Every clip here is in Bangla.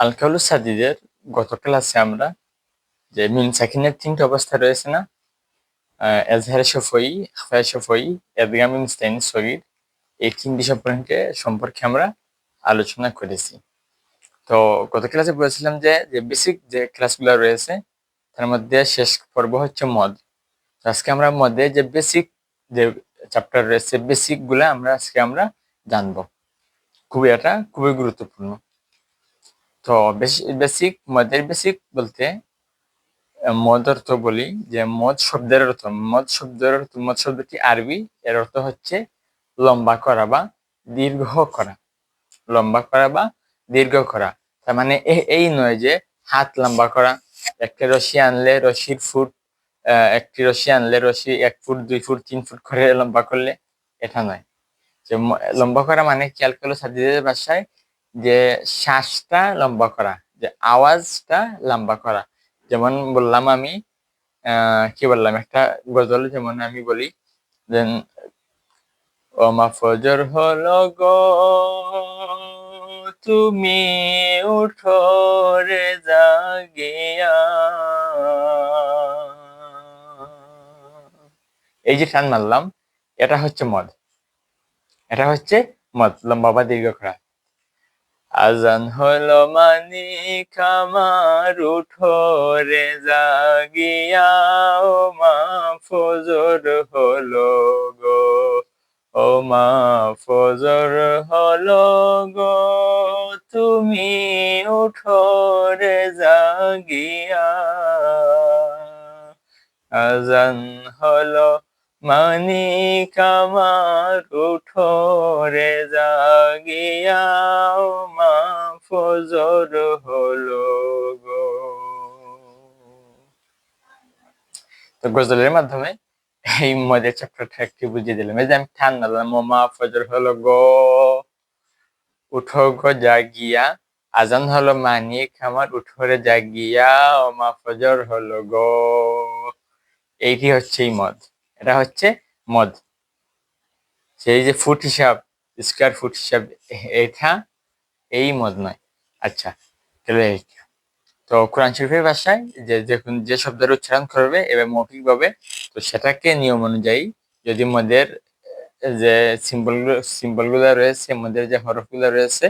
আলকাউলু সাদিদের গত ক্লাসে আমরা যে নুন সাকিনের তিনটে অবস্থা রয়েছে না, এজহারে সফই, ইখফায়ে সফই, ইদগাম মুস্তাইন সগীর, এই তিনটি সম্পর্কে আমরা আলোচনা করেছি। তো গত ক্লাসে বলেছিলাম যে যে বেসিক যে ক্লাসগুলো রয়েছে তার মধ্যে শেষ পর্ব হচ্ছে মদ। আজকে আমরা মধ্যে যে বেসিক যে চ্যাপ্টার রয়েছে বেসিক গুলা আজকে আমরা জানবো। খুবই গুরুত্বপূর্ণ। তো বেসিক মদের বেসিক বলতে মদ অর্থ বলি যে মদ শব্দটি আরবি, এর অর্থ হচ্ছে লম্বা করা বা দীর্ঘ করা। লম্বা করা বা দীর্ঘ করা, তার মানে এই নয় যে হাত লম্বা করা। একটা রশি আনলে রশির ফুট, একটি রশি আনলে রশি 1 ফুট 2 ফুট 3 ফুট করে লম্বা করলে, এটা নয়। যে লম্বা করা মানে খেয়াল করলো ছাত্রীদের ভাষায় যে শ্বাসটা লম্বা করা, যে আওয়াজটা লম্বা করা। যেমন বললাম আমি, কি বললাম, একটা গজল যেমন আমি বলি যে ওমা ফজর হলো গো তুমি উঠো রে জাগিয়া, এই যে টান মারলাম এটা হচ্ছে মদ। লম্বা বা দীর্ঘ করা। আজান হলো মানিক আমার উঠো রে জাগিয়া, ও মা ফজর হলো গো, ও মা ফজর হলো গো তুমি উঠো রে জাগিয়া। আজান হলো মানিক আমার উঠো রে জাগিয়া, ও মা ফজর হলো গো। তো গজলের মাধ্যমে এই মদের চ্যাপ্টারটা একটু বুঝিয়ে দিলাম। এই যে আমি ঠান মারলাম, ও মা ফজর হলো গো, উঠো গো জাগিয়া। আজান হলো মানিক আমার উঠো রে জাগিয়া, ও মা ফজর হলো গো। এইটি হচ্ছে এই মদ। এটা হচ্ছে মদ। সেই যে ফুট হিসাব, স্কয়ার ফুট হিসাব, এটা এই মদ নয়। আচ্ছা, তাহলে তো কোরআন শরীফের ভাষায় যে শব্দের উচ্চারণ করবে এবার মৌখিকভাবে, তো সেটাকে নিয়ম অনুযায়ী যদি মদের যে সিম্বলগুলো রয়েছে, মদের যে হরফগুলো রয়েছে,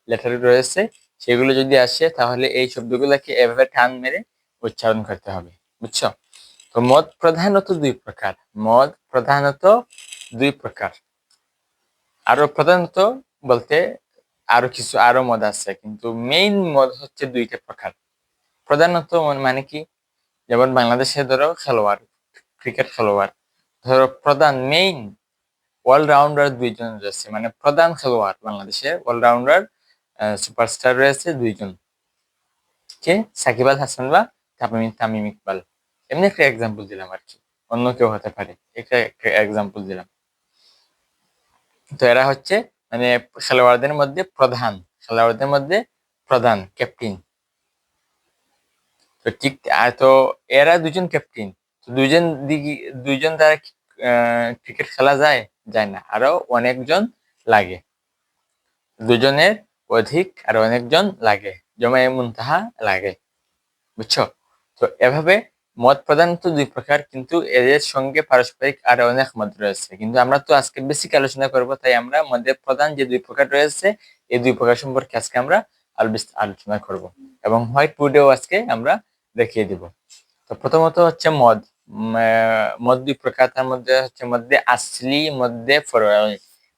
লেটার রয়েছে, সেগুলো যদি আসে তাহলে এই শব্দগুলোকে এভাবে টান মেরে উচ্চারণ করতে হবে। বুঝছো? তো মদ প্রধানত দুই প্রকার। আরো প্রধানত বলতে আরো মদ আছে, কিন্তু মেইন মদ হচ্ছে 2টা প্রকার। প্রধানত মানে কি, যেমন বাংলাদেশে ধরো খেলোয়াড়, ক্রিকেট খেলোয়াড়, ধরো প্রধান মেইন অলরাউন্ডার 2জন রয়েছে, মানে প্রধান খেলোয়াড় বাংলাদেশে অলরাউন্ডার সুপারস্টার রয়েছে 2জন, কে সাকিব আল হাসান বা তামিম ইকবাল। এমনি একটা এক্সাম্পল দিলাম আর কি, অন্য কেউ হতে পারে, একটা এক্সাম্পল দিলাম। তো এরা হচ্ছে মানে খেলোয়াড়দের মধ্যে প্রধান ক্যাপ্টেন। তো ঠিক তো এরা 2জন ক্যাপ্টেন। তো দুইজন দ্বারা ক্রিকেট খেলা যায় না, আরো অনেকজন লাগে। 2জনের অধিক আরো অনেকজন লাগে, জমায়ে মুনতাহা লাগে। বুঝছো? তো এভাবে মদ প্রধানত 2 প্রকার, কিন্তু এদের সঙ্গে পারস্পরিক আরো অনেক মদ রয়েছে, কিন্তু আমরা তো আজকে বেসিক আলোচনা করব, তাই আমরা মদের প্রধান যে 2 প্রকার রয়েছে এই 2 প্রকার সম্পর্কে আজকে আমরা আলোচনা করব, এবং হোয়াইট বোর্ডেও আজকে আমরা দেখিয়ে দিব। তো প্রথমত হচ্ছে মদ। মদ 2 প্রকার, তার মধ্যে হচ্ছে মধ্যে আসলি, মধ্যে ফরঈ।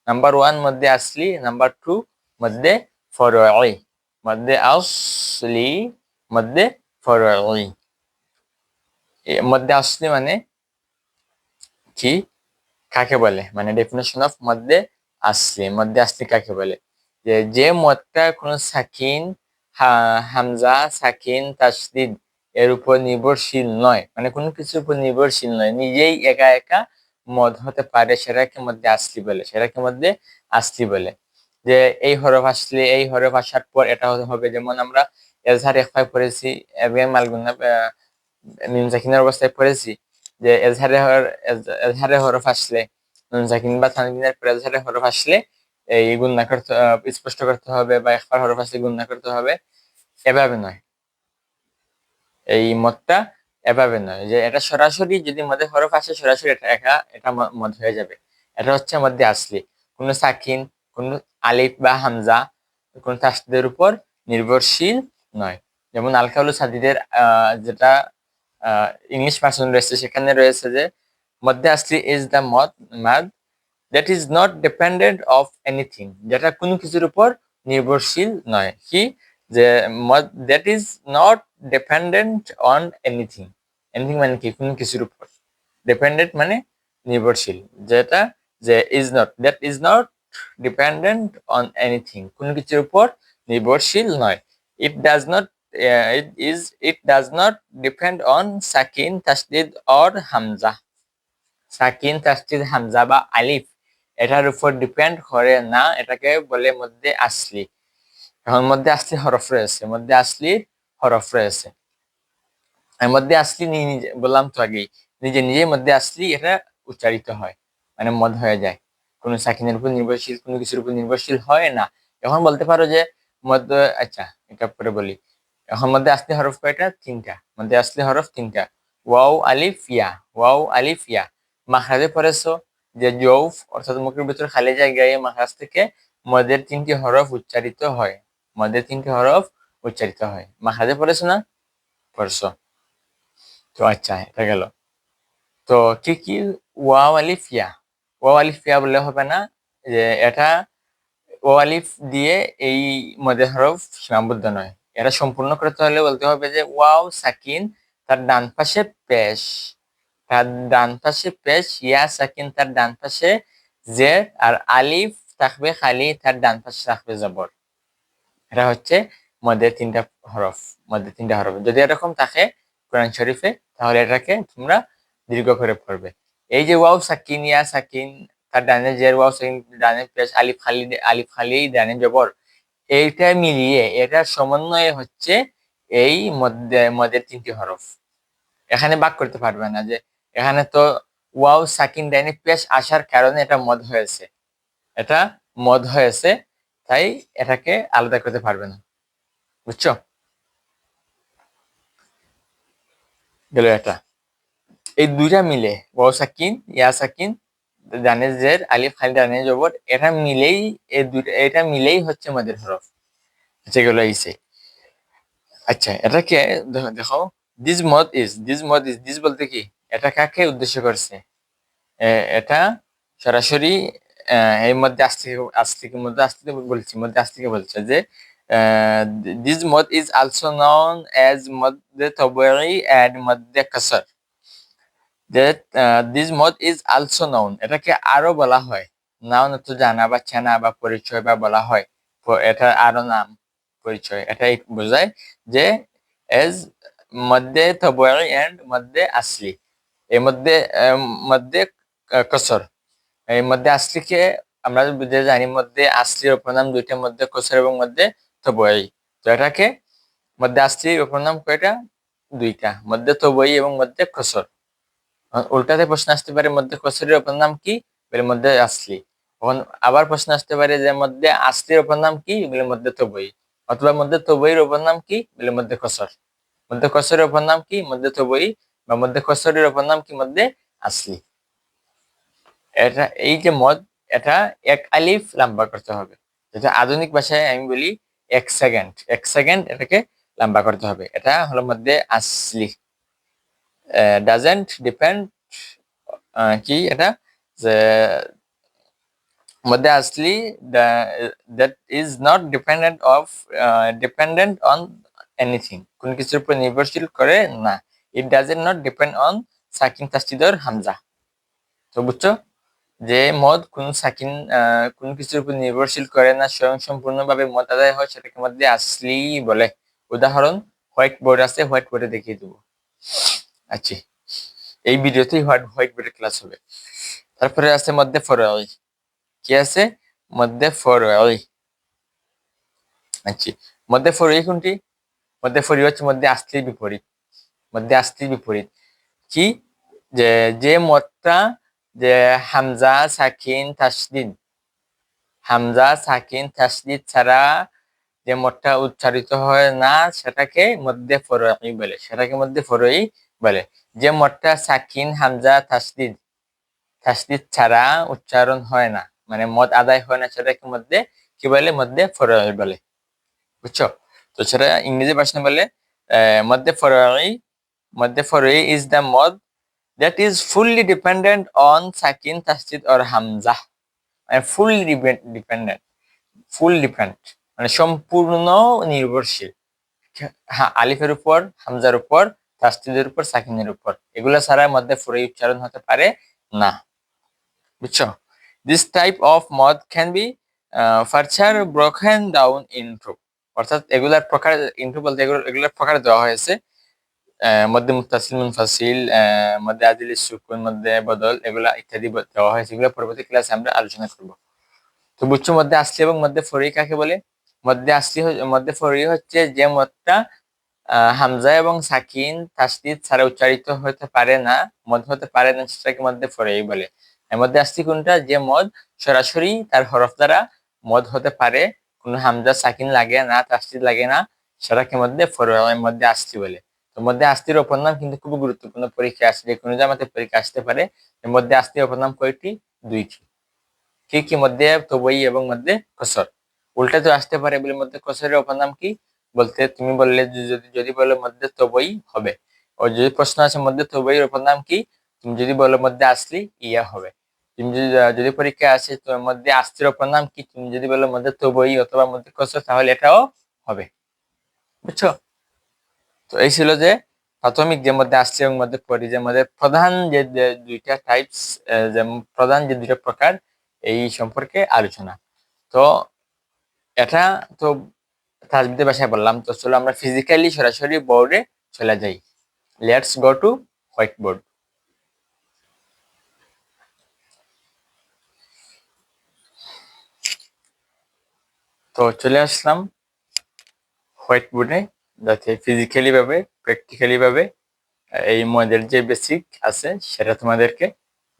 নাম্বার 1 মধ্যে আসলি, নাম্বার 2 মধ্যে ফরঈ। মধ্যে আসলি, মধ্যে ফরঈ। মধ্যে আসলি মানে কি, কাকে বলে, মানে ডেফিনেশন অফ মধ্যে আসলি কাকে বলে, যে মদটা কোনো সাকিন, হামজা, সাকিন, তাসদিদ এর উপর নির্ভরশীল নয়, মানে কোনো কিছুর উপর নির্ভরশীল নয়, নিজেই একা একা মদ হতে পারে, সেটাকে মধ্যে আসলি বলে। যে এই হরফ আসলে, এই হরফ আসার পর এটা হবে, যেমন আমরা এজহার ইখফা পড়েছি, মালগুনা নুন সাকিনের অবস্থায় পড়েছি, যে এজহারে হরফ আসলে, নুন সাকিন বা তানবিনের পর এজহারে হরফ আসলে এই গুণনা করতে, স্পষ্ট করতে হবে, বা ইখফার হরফ আসলে গুণনা করতে হবে। এভাবে নয়, এই মদটা এভাবে নয় যে এটা সরাসরি যদি মদের হরফ আসে সরাসরি এটা মদ হয়ে যাবে। এটা হচ্ছে মধ্যে আসলি, কোনো সাকিন, কোনো আলিফ বা হামজা, কোনো তাসদীদের উপর নির্ভরশীল নয়। যেমন আল কাউলু সাদিদের যেটা ইংলিশ ভার্সন রয়েছে সেখানে রয়েছে যে মধ্যে আসলি is the mood that is not dependent of anything, যেটা কোনো কিছুর উপর নির্ভরশীল নয়। কি যে that is not dependent on anything, anything মানে কি কোনো কিছুর উপর, ডিপেন্ডেন্ট মানে নির্ভরশীল, যেটা যে is not, that is not dependent on anything, কোনো কিছুর উপর নির্ভরশীল নয়। It does not it does not depend on Sakin তাসদিদ or Hamza, সাকিন তাসদিদ হামজা বা আলিফ এটার উপর ডিপেন্ড করে না, এটাকে বলে মধ্যে আসলি। এখন মধ্যে আসলি হরফ রয়েছে, মধ্যে আসলির হরফ রয়েছে। মধ্যে আসলি নিজে বললাম তো আগেই, নিজে নিজে মধ্যে আসলি এটা উচ্চারিত হয়, মানে মদ হয়ে যায়, কোনো সাকিনের উপর নির্ভরশীল, কোনো কিছুর উপর নির্ভরশীল হয় না। এখন বলতে পারো যে মধ্য, আচ্ছা এটা পরে বলি। এখন মধ্যে আসলি হরফ কয়টা? তিনটা। মধ্যে আসলি হরফ তিনটা, ওয়াও আলিফ ইয়া, ওয়াও আলিফ ইয়া। মাখরাজে পড়েছো যে জৌফ অর্থাৎ মুখের ভিতর খালি জায়গায় মাখরাজ থেকে মদের তিনটি হরফ উচ্চারিত হয়, মদের তিনটি হরফ উচ্চারিত হয়। মাখরাজে পড়েছো না? পড়ছো তো, আচ্ছা এটা গেল। তো কি কি? ওয়াও আলিফ ইয়া, ওয়াও আলিফ ইয়া বললে হবে না, যে এটা ও আলিফ দিয়ে এই মদের হরফ সীমাবদ্ধ নয়, এটা সম্পূর্ণ করতে হলে বলতে হবে যে ওয়াও সাকিন তার ডান পাশে পেশ, তার ডান পাশে পেশ, ইয়া সাকিন তার ডান পাশে জের, আর আলিফ থাকবে খালি, তার ডান পাশে থাকবে জবর। এটা হচ্ছে মদের তিনটা হরফ, মদের তিনটা হরফ যদি এরকম থাকে কোরআন শরীফে, তাহলে এটাকে তোমরা দীর্ঘ করে পড়বে। এই যে ওয়াও সাকিন, ইয়া সাকিন, তার ডানে জের, ওয়াও সাকিন ডানে পেশ, আলিফ খালি, আলিফ খালি ডানে জবর, এইটা মিলিয়ে এটার সমন্বয়ে হচ্ছে এই মদের তিনটি হরফ। এখানে বাক করতে পারবে না যে এখানে তো ওয়াও সাকিন ডানে পেশ আসার কারণে এটা মদ হয়েছে, এটা মদ হয়েছে, তাই এটাকে আলাদা করতে পারবে না, বুঝছো? গেল এটা। এই দুইটা মিলে ওয়াও সাকিন, ইয়া সাকিন, ডানে জের, আলিফ খালি ডানে জবর, এটা মিলেই এই দুইটা, এটা মিলেই হচ্ছে মদের হরফ, যেগুলো আইছে। আচ্ছা এটাকে দেখো, দিস বলতে কি, এটা কাকে উদ্দেশ্য করছে? এটা সরাসরি এর মধ্যে আস্তিকে বলছি, মধ্যে আস্তিকে বলছে যে দিস মদ ইজ অলসো নন এজ মধ্যে তবঈ এন্ড মধ্যে কসর, that this mode is also known, এটাকে আরো বলা হয়, নাউন তো জানা বা চেনা বা পরিচয় বা বলা হয়, এটা আরো নাম পরিচয়, এটাই বোঝায় যে এজ মধ্যে তবঈ এন্ড মধ্যে আসলি, এর মধ্যে মধ্যে কসর, এই মধ্যে আসলিকে আমরা বুঝে জানি মধ্যে আসলির উপনাম দুইটা, মধ্যে কসর এবং মধ্যে তবঈ। তো এটাকে মধ্যে আসলির উপনাম কয়টা? দুইটা, মধ্যে তবঈ এবং মধ্যে কসর। উল্টাতে প্রশ্ন আসতে পারে মধ্যে কসরের অপর নাম কি? বলে মধ্যে আসলি। তখন আবার প্রশ্ন আসতে পারে যে মধ্যে আসলির অপর নাম কি? বলে মধ্যে তবঈ। অথবা মধ্যে তবঈর অপর নাম কি? বলে মধ্যে কসর। মধ্যে কসরের অপর নাম কি? মধ্যে তবঈ। বা মধ্যে কসরের অপর নাম কি? মধ্যে আসলি। এটা এই যে মদ, এটা এক আলিফ লম্বা করতে হবে, যেটা আধুনিক ভাষায় আমি বলি 1 সেকেন্ড, 1 সেকেন্ড এটাকে লম্বা করতে হবে। এটা হলো মধ্যে আসলি, ডাজেন্ট ডিপেন্ড, কি এটা, যে মধ্যে আসলি that is not dependent on anything, কোন কিছুর উপর নির্ভরশীল করে না। It doesn't not depend on সাকিন তাসদিদর হামজা। তো বুঝছো যে মদ কোন সাকিন কোন কিছুর উপর নির্ভরশীল করে না, স্বয়ং সম্পূর্ণভাবে মদ আদায় হয়, সেটাকে মধ্যে আসলি বলে। উদাহরণ হোয়াইট বোর্ড আছে, হোয়াইট বোর্ডে দেখিয়ে দেবো। আচ্ছা এই ভিডিওতেই হোয়াইট বোর্ডের ক্লাস হবে। তারপরে আছে মধ্যে ফরঈ, কি আছে? মধ্যে ফরঈ। আচ্ছা মধ্যে ফরঈ কোনটি? মধ্যে ফরঈ হচ্ছে মধ্যে আসলির বিপরীত, মধ্যে আসলির বিপরীত। কি? যে যে মদটা যে হামজা সাকিন তাসদিদ, হামজা সাকিন তাসদিদ ছাড়া যে মদটা উচ্চারিত হয় না সেটাকে মধ্যে ফরঈ বলে, যে মদটা সাকিন হামজা তাসদিদ ছাড়া উচ্চারণ হয় না, মানে মদ আদায় হয় না, সেটাকে মধ্যে কি বলে? মধ্যে ফরঈ বলে। বুঝছো? তো সেটা ইংরেজি ভাষায় বলে মধ্যে ফরঈ ইজ দ্য মদ that is fully dependent on sakin, tasdid or hamzah. মানে ফুল ডিপেন্ড, মানে সম্পূর্ণ নির্ভরশীল। হ্যাঁ, আলিফের উপর, হামজার উপর, তাসদীদের উপর, সাকিনের উপর, এগুলো ছাড়া মধ্যে ফরঈ উচ্চারণ হতে পারে না। বুঝছো? This type of mood can be further broken down into, অর্থাৎ এগুলার প্রকার, ইনটু বলতে এগুলার প্রকার দেওয়া হয়েছে, মধ্যে মুত্তাসিল, মুনফাসিল, মধ্যে আদিল, সুকুন, মধ্যে বদল, এগুলা ইত্যাদি দেওয়া হয়েছে। এগুলো পরবর্তী ক্লাসে আমরা আলোচনা করব। তো বুঝছো মধ্যে আসলি এবং মধ্যে ফরঈ কাকে বলে? মধ্যে ফরঈ হচ্ছে যে মদটা হামজা এবং সাকিন তাসদীদ ছাড়া উচ্চারিত হতে পারে না, মদ হতে পারে না, সেটাকে মধ্যে ফরঈ বলে। এর মধ্যে আসলি কোনটা? যে মদ সরাসরি তার হরফ দ্বারা মদ হতে পারে, কোনো হামজা সাকিন লাগে না, তাসদীদ লাগে না, সেটাকে মধ্যে ফরঈ, মধ্যে আসলি বলে। তো মধ্যে আসলির অপর নাম কিন্তু খুব গুরুত্বপূর্ণ, পরীক্ষা আসলে কোনো জামাতে পরীক্ষা আসতে পারে। এর মধ্যে আসলির অপর নাম কয়টি? দুইটি। কি কি? মধ্যে তবই এবং মধ্যে কসর। উল্টা তো আসতে পারে বলে মধ্যে কসরের অপর নাম কি? বলতে তুমি বললে যদি বলো মধ্যে তবই হবে, ও যদি প্রশ্ন আছে মধ্যে তবই অপর নাম কি, তুমি যদি বলো মধ্যে আসলি ইয়া হবে। তুমি যদি পরীক্ষা আসে তোমার মধ্যে আসলির অপর নাম কি, তুমি যদি বলো মধ্যে তবই অথবা মধ্যে কসর, তাহলে এটাও হবে। বুঝছো? তো এই ছিল যে প্রাথমিক যে মধ্যে আসছে এবং মধ্যে পরি, যে মধ্যে প্রধান যে দুইটা টাইপস, প্রধান যে দুইটা প্রকার, এই সম্পর্কে আলোচনা। তো এটা তো তাজবিদের ভাষায় বললাম। তো চলো আমরা ফিজিক্যালি সরাসরি বোর্ডে চলে যাই। Let's go to white board. তো চলে আসলাম হোয়াইট বোর্ডে, যাতে ফিজিক্যালি ভাবে, প্র্যাকটিক্যালি ভাবে এই মডেল যে বেসিক আছে সেটা তোমাদেরকে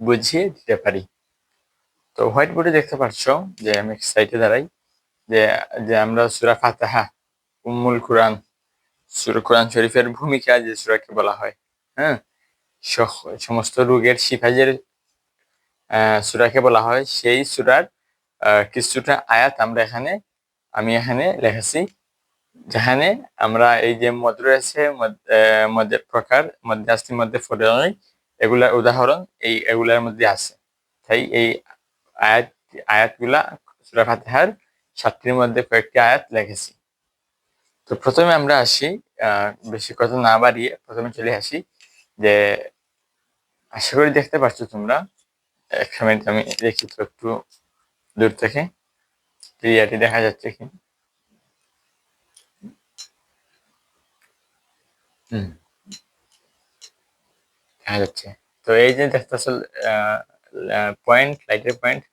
বুঝিয়ে দিতে পারি। তো হোয়াইট বোর্ডে দেখতে পাচ্ছ যে আমি সাইটে দাঁড়াই, যে যে আমরা সূরা ফাতিহা, উম্মুল কুরআন, সূরা কোরআন শরীফের ভূমিকা যে সূরাকে বলা হয়, হ্যাঁ, সমস্ত রোগের শিফাজের সূরাকে বলা হয়, সেই সূরার কিছুটা আয়াত আমি এখানে লিখেছি, যেখানে আমরা এই যে মদ রয়েছে, মদের প্রকার, মধ্যে আসলি, মধ্যে ফরঈ, এগুলার উদাহরণ এগুলার মধ্যে আছে। তাই এই আয়াতগুলা সূরা ফাতিহার 7টির মধ্যে কয়েকটি আয়াত লিখেছি। তো প্রথমে আমরা আসি, বেশি কথা না বাড়িয়ে প্রথমে চলে আসি, যে আশা করি দেখতে পাচ্ছ তোমরা। এক মিনিট আমি দেখি তো একটু দূর থেকে ক্লিয়ারলি দেখা যাচ্ছে কি। দেখা যাচ্ছে। তো এই যে দেখতেছ পয়েন্ট, লাইটের পয়েন্ট,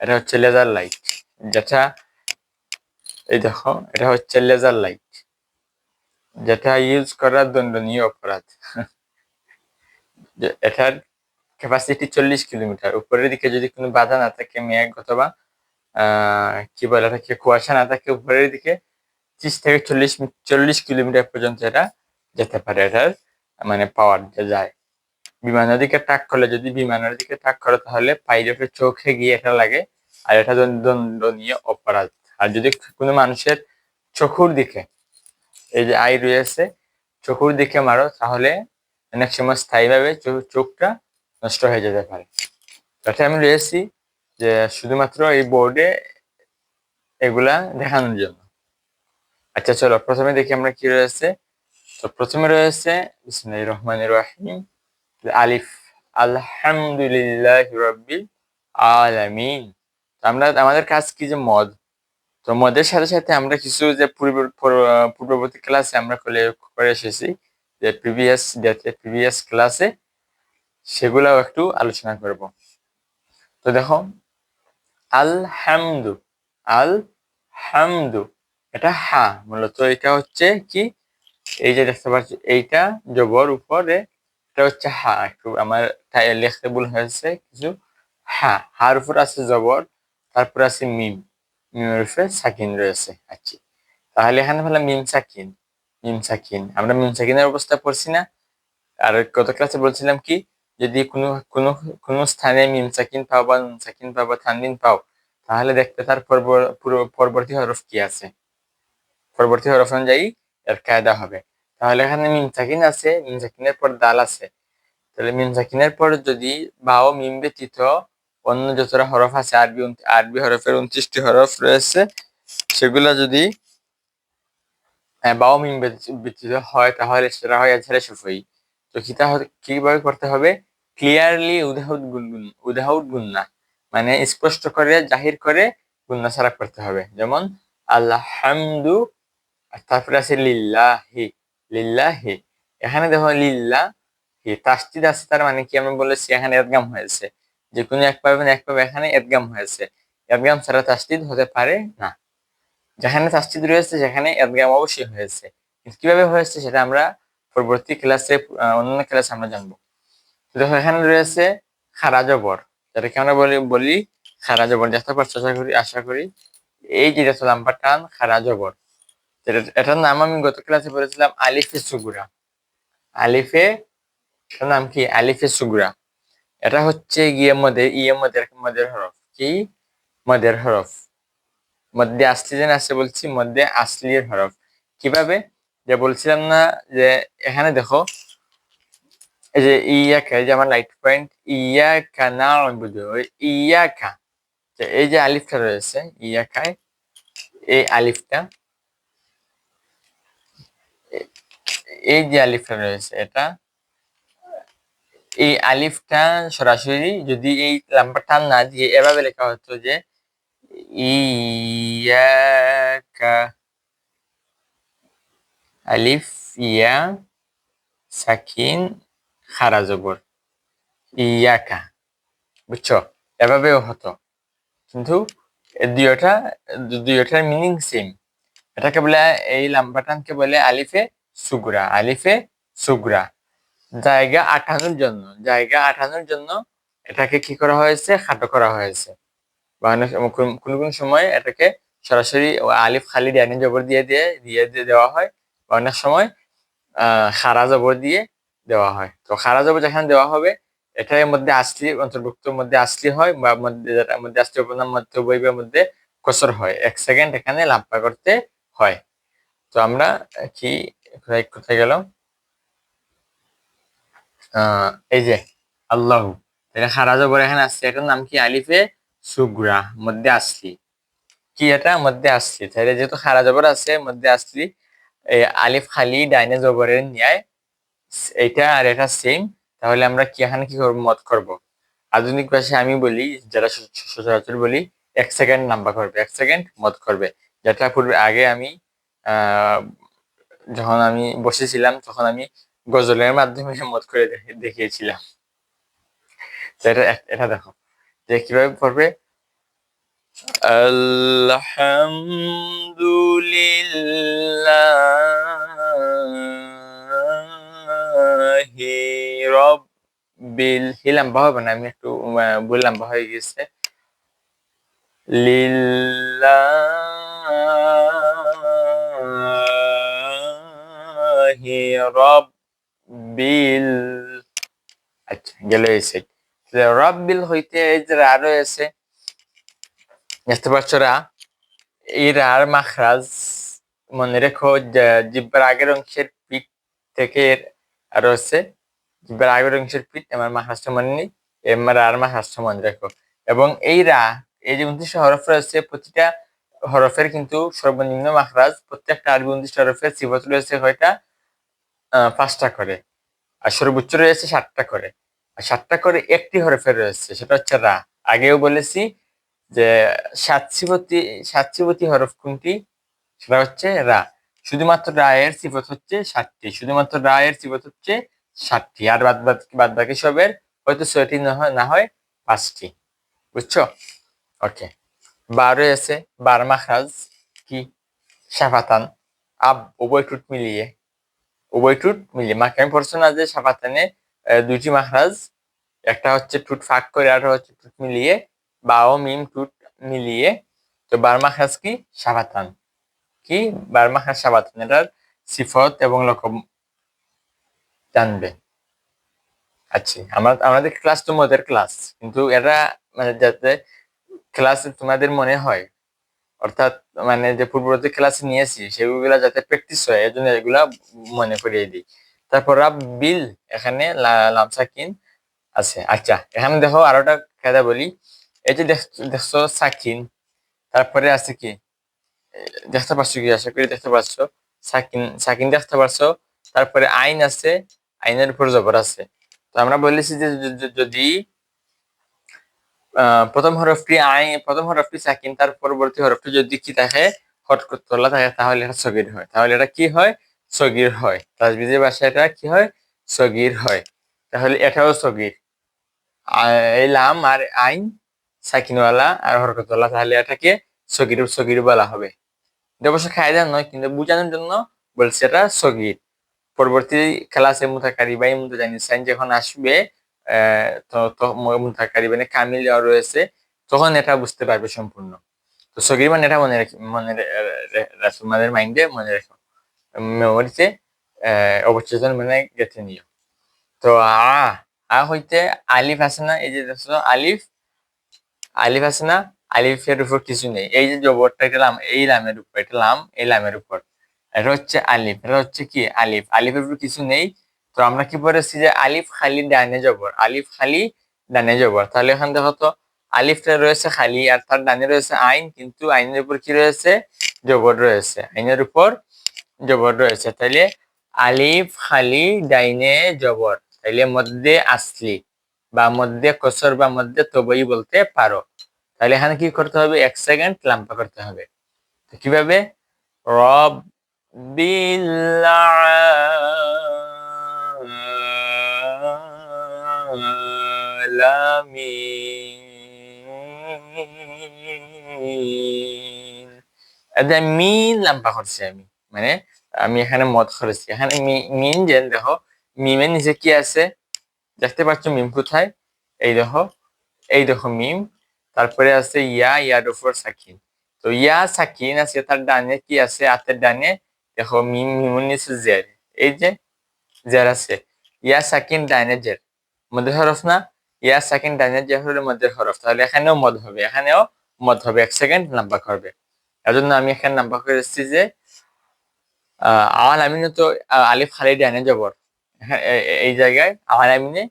এটা হচ্ছে লেজার লাইট, যেটা এই দেখো, এটা হচ্ছে লেজার লাইট, যেটা ইউজ করা দণ্ডনীয় অপরাধ। এটার ক্যাপাসিটি 40 কিলোমিটার। উপরের দিকে যদি কোনো বাধা না থাকে, মেঘ অথবা কি বলে এটাকে, কুয়াশা না থাকে, উপরের দিকে 30 থেকে 40 কিলোমিটার পর্যন্ত এটা যেতে পারে। এটার মানে পাওয়ার যায়। বিমানের দিকে ট্রাক করলে, যদি বিমানের দিকে ট্রাক করে, তাহলে পাইলটের চোখে গিয়ে এটা লাগে, আর এটা দণ্ডনীয় অপরাধ। আর যদি কোনো মানুষের চোখের দিকে, এই যে আই রয়েছে, চোখের দিকে মারো, তাহলে অনেক সময় স্থায়ীভাবে চোখটা নষ্ট হয়ে যেতে পারে। এটা আমি রয়েছি যে শুধুমাত্র এই বোর্ডে এগুলা দেখানোর জন্য। আচ্ছা চলো প্রথমে দেখি আমরা কি রয়েছে। তো প্রথমে রয়েছে বিসমিল্লাহির রহমানির রহিম, আলিফ, আলহামদুলিল্লাহি রাব্বিল আলামিন। আমাদের কাজ কি? যে মদ। তো মদের সাথে সাথে আমরা কিছু যে পূর্ববর্তী ক্লাসে আমরা করে এসেছি, যে প্রিভিয়াস ক্লাসে, সেগুলাও একটু আলোচনা করব। তো দেখো, আল হামদু, আল হামদু, এটা হা, মূলত এটা হচ্ছে কি, এই যে দেখতে পাচ্ছি এইটা জবর উপরে, এটা হচ্ছে হা। একটু আমার লিখতে ভুল হয়েছে কিছু। হার উপর আছে জবর, তারপর আছে মিম, মিমের উপরে সাকিন রয়েছে। আচ্ছা, তাহলে এখানে হলো মিম সাকিন, মিম সাকিন। আমরা মিম সাকিনের অবস্থা পড়ছি না? আর গত ক্লাসে বলছিলাম কি, যদি কোনো কোনো কোনো স্থানে মিম সাকিন পাও বা নুন সাকিন পাও বা তানবিন পাও, তাহলে দেখতে তার পরবর্তী হরফ কি আছে, পরবর্তী হরফ অনুযায়ী এর কায়দা হবে। তাহলে এখানে মিম সাকিন আছে, মিম সাকিনের পর দাল আছে। তাহলে মিম সাকিনের পর যদি বা ও মিম ব্যতীত অন্য যতটা হরফ আছে, আরবি হরফের 29টি হরফ রয়েছে, সেগুলা যদি বা ও মিম ব্যতীত হয়, তাহলে সেটা হয় এছাড়া সুফই। তো কিভাবে করতে হবে? ক্লিয়ারলি উদাহুদ গুন্না, মানে স্পষ্ট করে জাহির করে গুন্না ছাড়া করতে হবে। যেমন আলহামদু, তারপরে আছে লিল্লাহি, লিল্লাহি। এখানে দেখো লিল্লাহি তাসদিদ আছে, তার মানে কি আমি বলেছি এখানে ইদগাম হয়েছে। যে কোনো এক পাবে না, এক পাবে, এখানে ইদগাম হয়েছে। ইদগাম ছাড়া তাসদিদ হতে পারে না। যেখানে তাসদিদ রয়েছে সেখানে ইদগাম অবশ্যই হয়েছে। কিভাবে হয়েছে সেটা আমরা পরবর্তী ক্লাসে, অন্যান্য ক্লাসে আমরা জানবো। দেখো এখানে রয়েছে খারা জবর, যেটাকে আমরা বলি খারা জবর। দেখতে পাচ্ছ আশা করি। এই যে দেখো লাম্বা টান খারা জবর, এটার নাম আমি গত ক্লাসে বলেছিলাম আলিফে সুগুরা। আলিফে, এটার নাম কি? আলিফে সুগুরা। এটা হচ্ছে গিয়ে মদের হরফ। কি? মদের হরফ। মধ্যে আসলি যেন আছে বলছি, মধ্যে আসলির হরফ। কিভাবে? যে বলছিলাম না, যে এখানে দেখো এই যে ইয়াকা, এই যে আমার লাইট পয়েন্ট, ইয়াকা নাউবুদু, ইয়াকা, এই যে আলিফটা রয়েছে ইয়াকায়, এই আলিফটা, এই যে আলিফটা রয়েছে, এটা, এই আলিফটা সরাসরি যদি এই লাম্বা টান না দিয়ে এভাবে লেখা হতো যে ইয়াকা, আলিফ ইয়া সাকিন খারা জবর, ইয়াকা, বুঝছো? এভাবেও হতো, কিন্তু দুইটার মিনিং সেম। এটাকে বলে, এই লাম্বা টানকে বলে আলিফে সুগুরা, আলিফে সুগুরা। জায়গা আটানোর জন্য এটাকে কি করা হয়েছে? খাটো করা হয়েছে। বা কোন কোন সময় এটাকে সরাসরি আলিফ খালি ডাইনে জবর দিয়ে দেওয়া হয়, বা অনেক সময় খারা জবর দিয়ে দেওয়া হয়। তো খারা জবর যেখানে দেওয়া হবে, এটার মধ্যে আসলি অন্তর্ভুক্ত, মধ্যে আসলি হয়, বা মধ্যে আসলি উপনাম মধ্যবয়বের মধ্যে কসর হয়। 1 সেকেন্ড এখানে লাম্বা করতে হয়। তো আমরা কি, কোথায় গেল, এই যে আল্লাহ, এটা খারা জবর এখানে আসছে, এটার নাম কি? আলিফে সুগরা, মধ্যে আসলি। কি এটা? মধ্যে আসলি। তাহলে যেহেতু খারা জবর আছে, মধ্যে আসলি, আলিফ খালি ডাইনে জবরের ন্যায়, এইটা আর এটা সেম। তাহলে আমরা কি এখানে কি করবো? মদ করব। আধুনিক ভাষায় আমি বলি, যারা সচরাচর বলি, 1 সেকেন্ড নাম্বার করবে, 1 সেকেন্ড মদ করবে। যেটা পূর্বে আগে আমি আহ যখন আমি বসেছিলাম, তখন আমি গজলের মাধ্যমে মদ করে দেখিয়েছিলাম। তো এটা দেখো যে কিভাবে পড়বে। আলহামদুলিল্লাহি রব্বিল, হি লম্বা হবে না, আমি একটু ভুল লম্বা হয়ে গেছে। লিল্লাহি রব্বিল, আচ্ছা গেল এই সাইড। রব্বিল হইতে এই যে রা রয়েছে, বুঝতে পারছো? রা, এই রার মাখরাজ মনে রেখো, জিহ্বার আগের অংশের পিঠ থেকে আর হচ্ছে জিহ্বার আগের অংশের পিঠ, আমার মাখরাজটা মনে নেই, এবার রার মাখরাজটা মনে রেখো। এবং এই রা, এই যে 29 হরফ রয়েছে, প্রতিটা হরফের কিন্তু সর্বনিম্ন মাখরাজ, প্রত্যেকটা আরবি 29 হরফের সিফত রয়েছে কয়টা? 5টা করে। আর সর্বোচ্চ রয়েছে 7টা করে। আর 7টা করে একটি হরফের রয়েছে, সেটা হচ্ছে রা। আগেও বলেছি যে সাতসিবতী হরফ কোনটি? সেটা হচ্ছে রা। শুধুমাত্র রা এর সিফত হচ্ছে 7টি, শুধুমাত্র রা এর সিফত হচ্ছে 7টি, আর বাদ বাকি সবের হয়তো 6টি না হয় 5টি। বুঝছো? ওকে। বা রয়েছে, বার মাখরাজ কি? শাফাতান, উভয় ঠোঁট মিলিয়ে, মাকে আমি পড়ছো না যে শাফাতানে 2টি মাখরাজ, একটা হচ্ছে ঠোঁট ফাঁক করে, আর হচ্ছে ঠোঁট মিলিয়ে, বা ও মিম ঠোঁট মিলিয়ে। তো বার মাখরাজ কি? শাফাতান। কি বারমা খাসাবাতান এটার সিফত এবং লকব জানবে। আচ্ছা, আমাদের ক্লাস তো মদের ক্লাস, কিন্তু এটা মানে যাতে ক্লাস তোমাদের মনে হয়, অর্থাৎ মানে যে পূর্ববর্তী ক্লাস নিয়েছি সেগুলা যাতে প্র্যাকটিস হয়, এজন্য এগুলা মনে করিয়ে দিই। তারপর বিল, এখানে লাম সাকিন আছে। আচ্ছা, এখানে দেখো আরোটা কায়দা বলি। এই যে দেখছো সাকিন, তারপরে আছে কি দেখতে পাচ্ছ, কি আশা করি দেখতে পাচ্ছ, সাকিন সাকিন দেখতে পাচ্ছ, তারপরে আইন আছে, আইনের উপর জবর আছে। তো আমরা বলেছি যে যদি প্রথম হরফটি সাকিন, তার পরবর্তী হরফটি যদি কি থাকে, হরকত তোলা থাকে, তাহলে এটা সগীর হয়। তাহলে এটা কি হয়? সগীর হয়। তাজবিদের ভাষায় এটা কি হয়? সগীর হয়। তাহলে এটাও সগীর। এই লাম আর আইন সাকিনওয়ালা আর হরকতওয়ালা, তাহলে এটাকে সগীর সগীর বলা হবে। এটা অবশ্য কায়দা নয়, কিন্তু বোঝানোর জন্য বলছে এটা সগীর। পরবর্তী ক্লাসে মুতাকারিবাই মুতাজানিসাইন যখন আসবে, তো মুতাকারি মানে কামিল রয়েছে, তখন এটা বুঝতে পারবে সম্পূর্ণ। তো সগীর মানে এটা তোমাদের মাইন্ডে মনে রেখো, মেমোরিতে অবচেতন মানে গেঁথে নিও। তো হইতে আলিফ আছে না, এই যে দেখছো আলিফ, আলিফ আছে না, আলিফের উপর কিছু নেই। এই যে জবরটা, এটা লাম, এই লামের উপর, এটা লাম এই লামের উপর, এটা হচ্ছে আলিফ, এটা হচ্ছে কি আলিফ, আলিফের উপর কিছু নেই। তো আমরা কি পড়েছি যে আলিফ খালি ডানে জবর, আলিফ খালি ডানে জবর। তাহলে এখানে দেখো তো আলিফটা রয়েছে খালি, আর তার ডানে রয়েছে আইন, কিন্তু আইনের উপর কি রয়েছে? জবর রয়েছে, আইনের উপর জবর রয়েছে। তাইলে আলিফ খালি ডাইনে জবর, তাইলে মধ্যে আসলি বা মধ্যে কসর বা মধ্যে তবই বলতে পারো। তাহলে এখানে কি করতে হবে? 1 সেকেন্ড লাম্পা করতে হবে। কিভাবে? রব্বিল আলামিন। এটা মিন লাম্পা করছি আমি, মানে আমি এখানে মদ করেছি। এখানে মিন যে দেখো, মিমের নিচে কি আছে দেখতে পাচ্ছ? মিম কোথায়? এই দেখো, এই দেখো মিম, তারপরে আছে ইয়া, ইয়ার উপর সাকিন। তো ইয়া সাকিন আছে, তার ডানে কি আছে? হাতের ডানে দেখো মিম, মিমের নিচে জের, এই যে জের আছে। ইয়া সাকিন ডানে জের, মধ্যে হরফ না? ইয়া সাকিন ডানে জের হলে মধ্যে হরফ, তাহলে এখানেও মদ হবে, এখানেও মদ হবে। 1 সেকেন্ড নাম্বার করবে। এর জন্য আমি এখানে নাম্বার করে এসেছি যে আলামিনে তো আলিফ খালি ডানে জবর, এই জায়গায় আলামিনে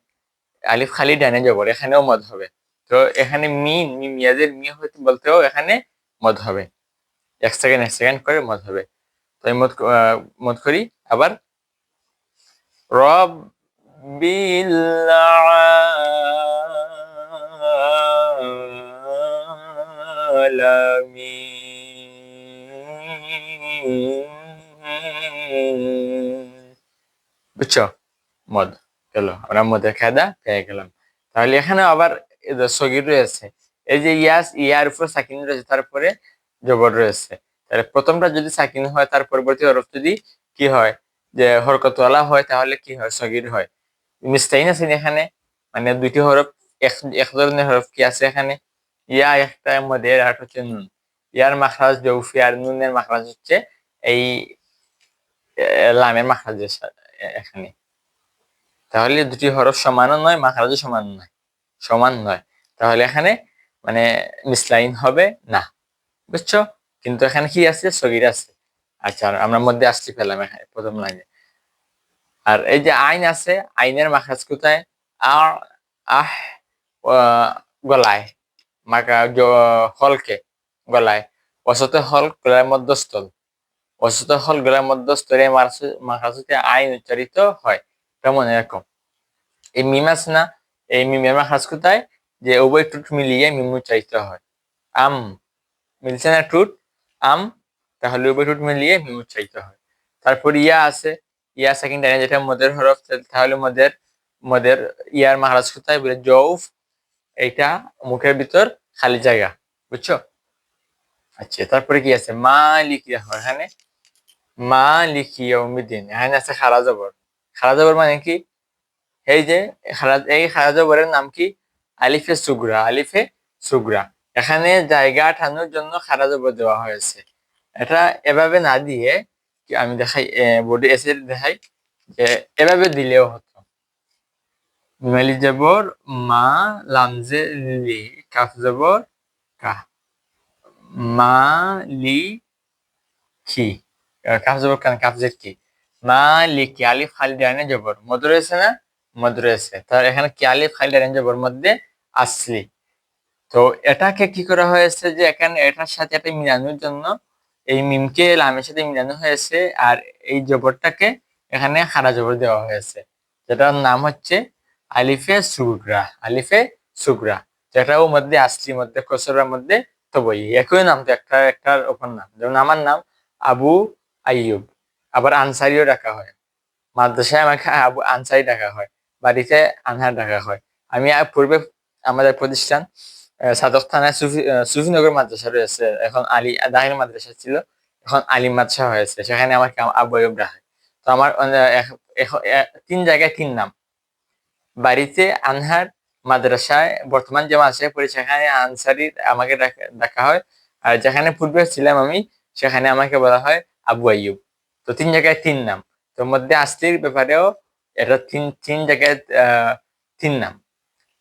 আলিফ খালি ডানে জবর, এখানেও মদ হবে। তো এখানে মিন মিয়াদের মি হইতে বলতেও এখানে মদ হবে। 1 সেকেন্ড 1 সেকেন্ড করে মদ হবে। তো আমি মদ করি আবার। রব্বিল আলামিন। বুঝছো? মদ গেল, আমরা মদের কায়দা পেয়ে গেলাম। তাহলে এখানে আবার সগীর রয়েছে, এই যে ইয়ার উপর সাকিন রয়েছে, তারপরে জবর রয়েছে। তাহলে প্রথমটা যদি সাকিন হয়, তার পরবর্তী হরফ যদি কি হয়, যে হরকতওয়ালা হয়, তাহলে কি হয়? সগীর হয়। মিস্টাইন আছে এখানে, মানে দুইটি হরফ, এক ধরনের হরফ কি আছে এখানে? ইয়া একটা মদের, আর হচ্ছে নুন। ইয়ার মাখরাজ জৌফি, আর নুনের মাখরাজ হচ্ছে এই লামের মাখরাজের এখানে। তাহলে দুটি হরফ সমানও নয়, মাখরাজও সমান নয়। তাহলে এখানে মানে মিসলাইন হবে না। বুঝছো? কিন্তু এখানে কি আছে? সগীর আছে। আচ্ছা, আমরা মধ্যে আসছি পেলাম এখানে প্রথম লাইনে। আর এই যে আইন আছে, আইনের মাখরাজ কোথায়? আর আহ গলায়, মাকা হলকে গলায়, অসতে হল গলায় মধ্যস্থল, অসতে হল গলায় মধ্যস্থলে মাখরাজ হতে আইন উচ্চারিত হয়। কেমন এরকম? এই মিম আছে না, এই মিমের মাখরাজ কোথায়? যে উভয় টুট মিলিয়ে মিম উচ্চারিত হয়। আম মিলছে না টুট, আম, তাহলে উভয় টুট মিলিয়ে মিম উচ্চারিত হয়। তারপর ইয়া আছে, ইয়া সেকেন্ড লাইনে, যেটা মদের হরফ, তাহলে মদের মদের ইয়ার মাখরাজ কোথায়? বলে জৌফ, এইটা মুখের ভিতর খালি জায়গা। বুঝছো? আচ্ছা, তারপরে কি আছে? মালিক, দেখো এখানে মালিক ইয়াউমিদ্দিন, এখানে আছে খারা জবর। খারা জবর মানে কি? এই যে এই খারা জবরের নাম কি? আলিফে সুগরা, আলিফে সুগরা। এখানে জায়গা ঠানোর জন্য খারা জবর দেওয়া হয়েছে। এটা এভাবে না দিয়ে আমি দেখাই, বোর্ডে এসে দেখাই যে এভাবে দিলেও হতো। মিমালি জবর মা, লামজে লি, কাফ জবর কা, মা লি কি, কাফ জবর কান, কাফ জের কি, মা লি কি, আলিফ খালি ডানে জবর, মদ রয়েছে না, মদ রয়েছে, তাহলে এখানে কি আলিফ খালি ডানে জবর মধ্যে আসলি। তো এটাকে কি করা হয়েছে যে এখানে এটার সাথে এটা মিলানোর জন্য এই মিমকে লামের সাথে মিলানো হয়েছে, আর এই জবরটাকে এখানে খাড়া জবর দেওয়া হয়েছে, যেটার নাম হচ্ছে আলিফে সুগরা, আলিফে সুগরা, যেটাও মধ্যে আসলি, মধ্যে কসরার মধ্যে তবই একই নাম, তো একটা একটার ওপর নাম। যেমন আমার নাম আবু আইয়ুব, আবার আনসারিও ডাকা হয়, মাদ্রাসায় আমাকে আবু আনসারি ডাকা হয়, বাড়িতে আনহার ডাকা হয়। আমি পূর্বে আমাদের প্রতিষ্ঠান সাদক থানায় সুফিনগর মাদ্রাসা রয়েছে, এখন আলী দাখিল মাদ্রাসা ছিল, এখন আলিম মাদ্রাসা হয়েছে, সেখানে আমাকে আবু আইয়ুব ডাকা হয়। তো আমার 3 জায়গায় 3 নাম, বাড়িতে আনহার, মাদ্রাসায় বর্তমান যে মাদ্রাসায় পড়ি সেখানে আনসারি আমাকে ডাকা হয়, আর যেখানে পূর্বে ছিলাম আমি সেখানে আমাকে বলা হয় আবু আইয়ুব। তো 3 জায়গায় 3 নাম, তো মধ্যে আসলির ব্যাপারেও এটা তিন তিন জায়গায় 3 নাম,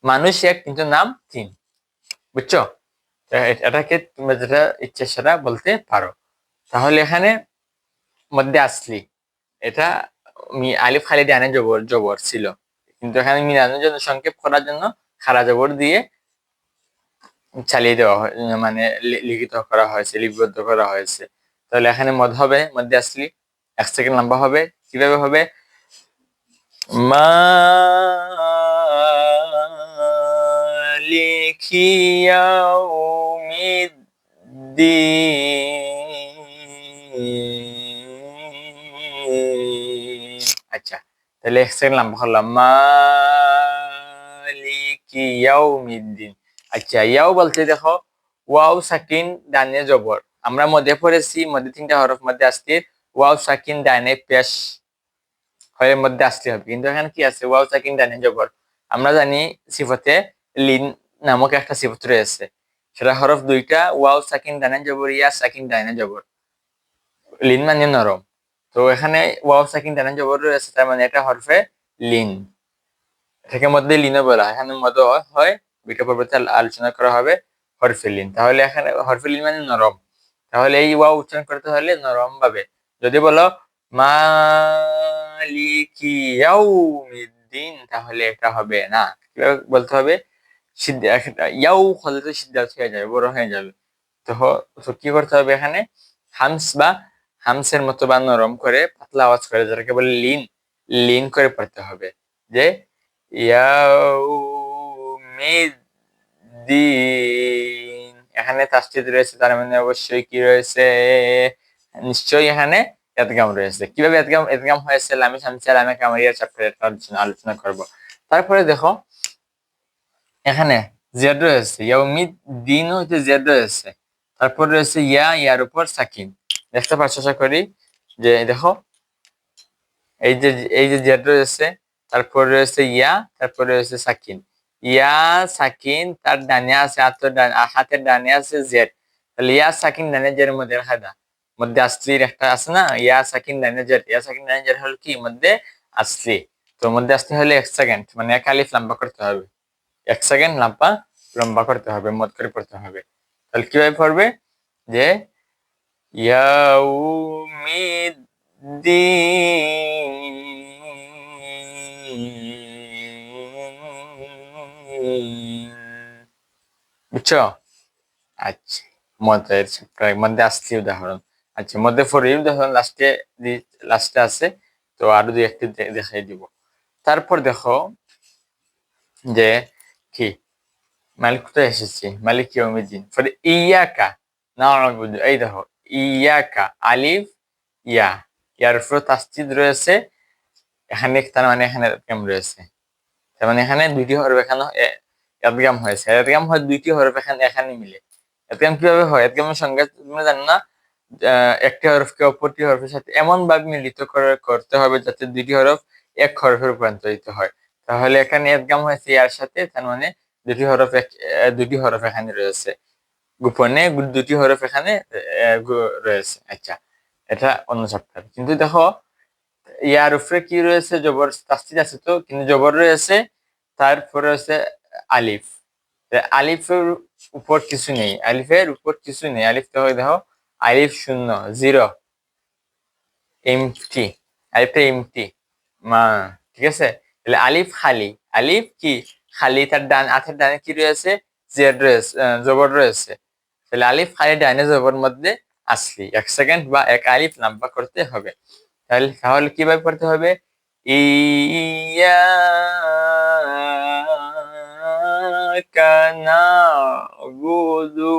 মানুষ এক কিন্তু নাম 3, বুঝছো? এটাকে তোমরা যেটা ইচ্ছে সেটা বলতে পারো। তাহলে এখানে মধ্যে আসলি, এটা আলিফ খালি ডানে জবর জবর ছিল, কিন্তু এখানে মিলানোর জন্য, সংক্ষেপ করার জন্য খাড়া জবর দিয়ে চালিয়ে দেওয়া হয়, মানে লিখিত করা হয়েছে, লিপিবদ্ধ করা হয়েছে। তাহলে এখানে মদ হবে মধ্যে আসলি, 1 সেকেন্ড লম্বা হবে। কিভাবে হবে? মালিকি ইয়াউমিদ্দিন। আচ্ছা, তাহলে 1 সেকেন্ড লম্বা করলাম, মালিকি ইয়াউমিদ্দিন। আচ্ছা, ইয়াও বলতে দেখো ওয়াও সাকিন ডানে জবর, আমরা মধ্যে পড়েছি, মধ্যে 3টা হরফ মধ্যে আসলির, ওয়াও সাকিন ডানে পেশ হয়ে মধ্যে আসতে হবে, কিন্তু এখানে কি আছে, ওয়াও সাকিন ডানে জবর। আমরা জানি সিফতে লিন নামক একটা সিফত রয়েছে, সেটা হরফ 2টা, ওয়াও সাকিন ডানে জবর, ইয়া সাকিন ডানে জবর, লিন মানে নরম। তো এখানে ওয়াও সাকিন ডানে জবর রয়েছে, তার মানে এটা হরফে লিন, এটাকে মধ্যে লিনও বলা হয়, এখানে মধ্যে হয়, বিটা পর্বতে আলোচনা করা হবে হরফে লিন। তাহলে এখানে হরফে লিন মানে নরম, তাহলে এই ওয়াও উচ্চারণ করতে হলে নরম ভাবে। যদি বলো মালিকি ইয়াউমিদ্দিন, তাহলে এটা হবে না, কিভাবে বলতে হবে, ইয়াউ হলে তো সিদ্ধার্থ হয়ে যাবে, বড় হয়ে যাবে। তো তো কি করতে হবে, এখানে হামস বা হামসের মতো বা নরম করে পাতলা আওয়াজ করে, যেটাকে বলে লিন, লিন করে পড়তে হবে, যে ইয়াউমিদ্দিন। এখানে তাসদীদ রয়েছে, তার মানে অবশ্যই কি রয়েছে, নিশ্চয়ই এখানে ইদগাম রয়েছে। কিভাবে ইদগাম ইদগাম হয়েছে, লামি শামসিয়া লামে কামারিয়া চ্যাপ্টারে আলোচনা করব। তারপরে দেখো এখানে জেড রয়েছে, ইয়াউমিদ্দিন হইতে জেড রয়েছে, তারপর রয়েছে ইয়া, ইয়ার উপর সাকিন, দেখতে পাচ্ছ আশা করি, যে দেখো এই যে জেড রয়েছে, তারপর রয়েছে ইয়া, তারপর রয়েছে সাকিন, ইয়া সাকিন, তার ডানে আছে হাতের ডানে আছে জেড, তাহলে ইয়া সাকিন ডানে জেড মধ্যে খাদা, মধ্যে আসলির একটা আছে না, ইয়া সাকিন ডানে জেড, ইয়া সাকিন ডানে জেড হলো কি মধ্যে আসলি। তো মধ্যে আসলি হলে 1 সেকেন্ড, মানে 1 আলিফ লম্বা করতে হবে, 1 সেকেন্ড লম্বা করতে হবে, মদ করে পড়তে হবে। তাহলে কিভাবে পড়বে, যে বুঝছো? আচ্ছা, মদের মধ্যে আসছে উদাহরণ, আচ্ছা মধ্যে ফরি উদাহরণ লাস্টে আছে, তো আরো 2-1টি দেখাই দিব। তারপর দেখো যে কি মালিক কোথায় এসেছে, মালিক ইয়াউমিদ্দিন, ফলে ইয়াকা না'বুদু, এই দেখো ইয়াকা আলিফ ইয়া, ইয়ার উপর তাসদীদ রয়েছে, এখানে তার মানে এখানে ইদগাম রয়েছে, তার মানে এখানে 2টি হরফ এখানে ইদগাম হয়েছে, ইদগাম হয় 2টি হরফ এখানে মিলে। ইদগাম কিভাবে হয়, ইদগামের সংজ্ঞা তোমরা জানো না, একটি হরফকে অপরটি হরফের সাথে এমন ভাবে মিলিত করতে হবে যাতে 2টি হরফ এক হরফে রূপান্তরিত হয়। তাহলে এখানে ইদগাম হয়েছে ইয়ার সাথে, তার মানে 2টি হরফ এখানে রয়েছে। গোপনে দুটি হরফ এখানে রয়েছে। আচ্ছা, এটা অন্য চ্যাপ্টার। কিন্তু দেখো ইয়ার উপরে কি রয়েছে, জবর তাসদিদ আছে তো, কিন্তু জবর রয়েছে, তারপরে রয়েছে আলিফ। আলিফের উপর কিছু নেই, আলিফের উপর কিছু নেই। আলিফ দেখো আলিফ শূন্য, জিরো, এমটি, আলিফটা এমটি মা, ঠিক আছে। তাহলে আলিফ খালি, আলিফ কি খালি, তার ডান হাতের ডানে কি রয়েছে, জেড রয়েছে, জবর রয়েছে। তাহলে আলিফ খালি ডানে জবর মধ্যে আসলি 1 সেকেন্ড বা 1 আলিফ লম্বা করতে হবে। তাহলে তাহলে কিভাবে করতে হবে, ইয়াকা না'বুদু,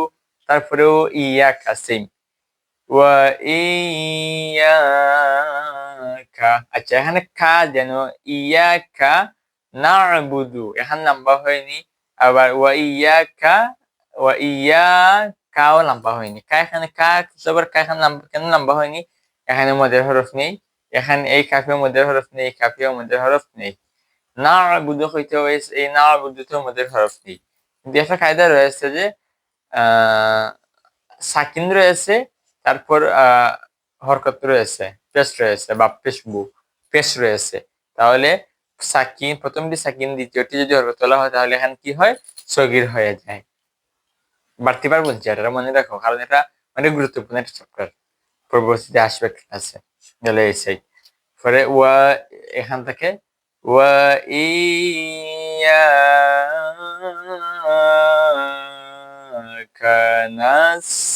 তারপরেও ইয়াকা সেম, ওয়া ইয়াকা। আচ্ছা, এখানে কা যেন ইয়াকা না'বুদু, এখানে লম্বা হয়নি। আবার ওয়া ইয়াকাও লম্বা হয়নি। কা এখানে কা জবর, কা এখানে কেন লম্বা হয়নি? এখানে মদের হরফ নেই, এখানে এই কাফেও মদের হরফ নেই, কাফেও মদের হরফ নেই। না'বুদু হইতে হয়েছে, এই না'বুদুতেও মদের হরফ নেই। কিন্তু একটা কায়দা রয়েছে যে সাকিন রয়েছে, তারপর হরকত রয়েছে, পেশ রয়েছে বা পেশবু, পেশ রয়েছে। তাহলে সাকিন, প্রথমটি সাকিন, দ্বিতীয়টি যদি হরকত তোলা হয় তাহলে এখানে কি হয়, সগীর হয়ে যায়। বাড়তি বার বলছি, এটা মনে রাখো, কারণ এটা অনেক গুরুত্বপূর্ণ একটা চ্যাপ্টার, পরবর্তীতে আসবে ক্লাসে। গেলে এসেই পরে ওয়া, এখান থেকে ওয়া ইয়াকা নাস্তাঈন।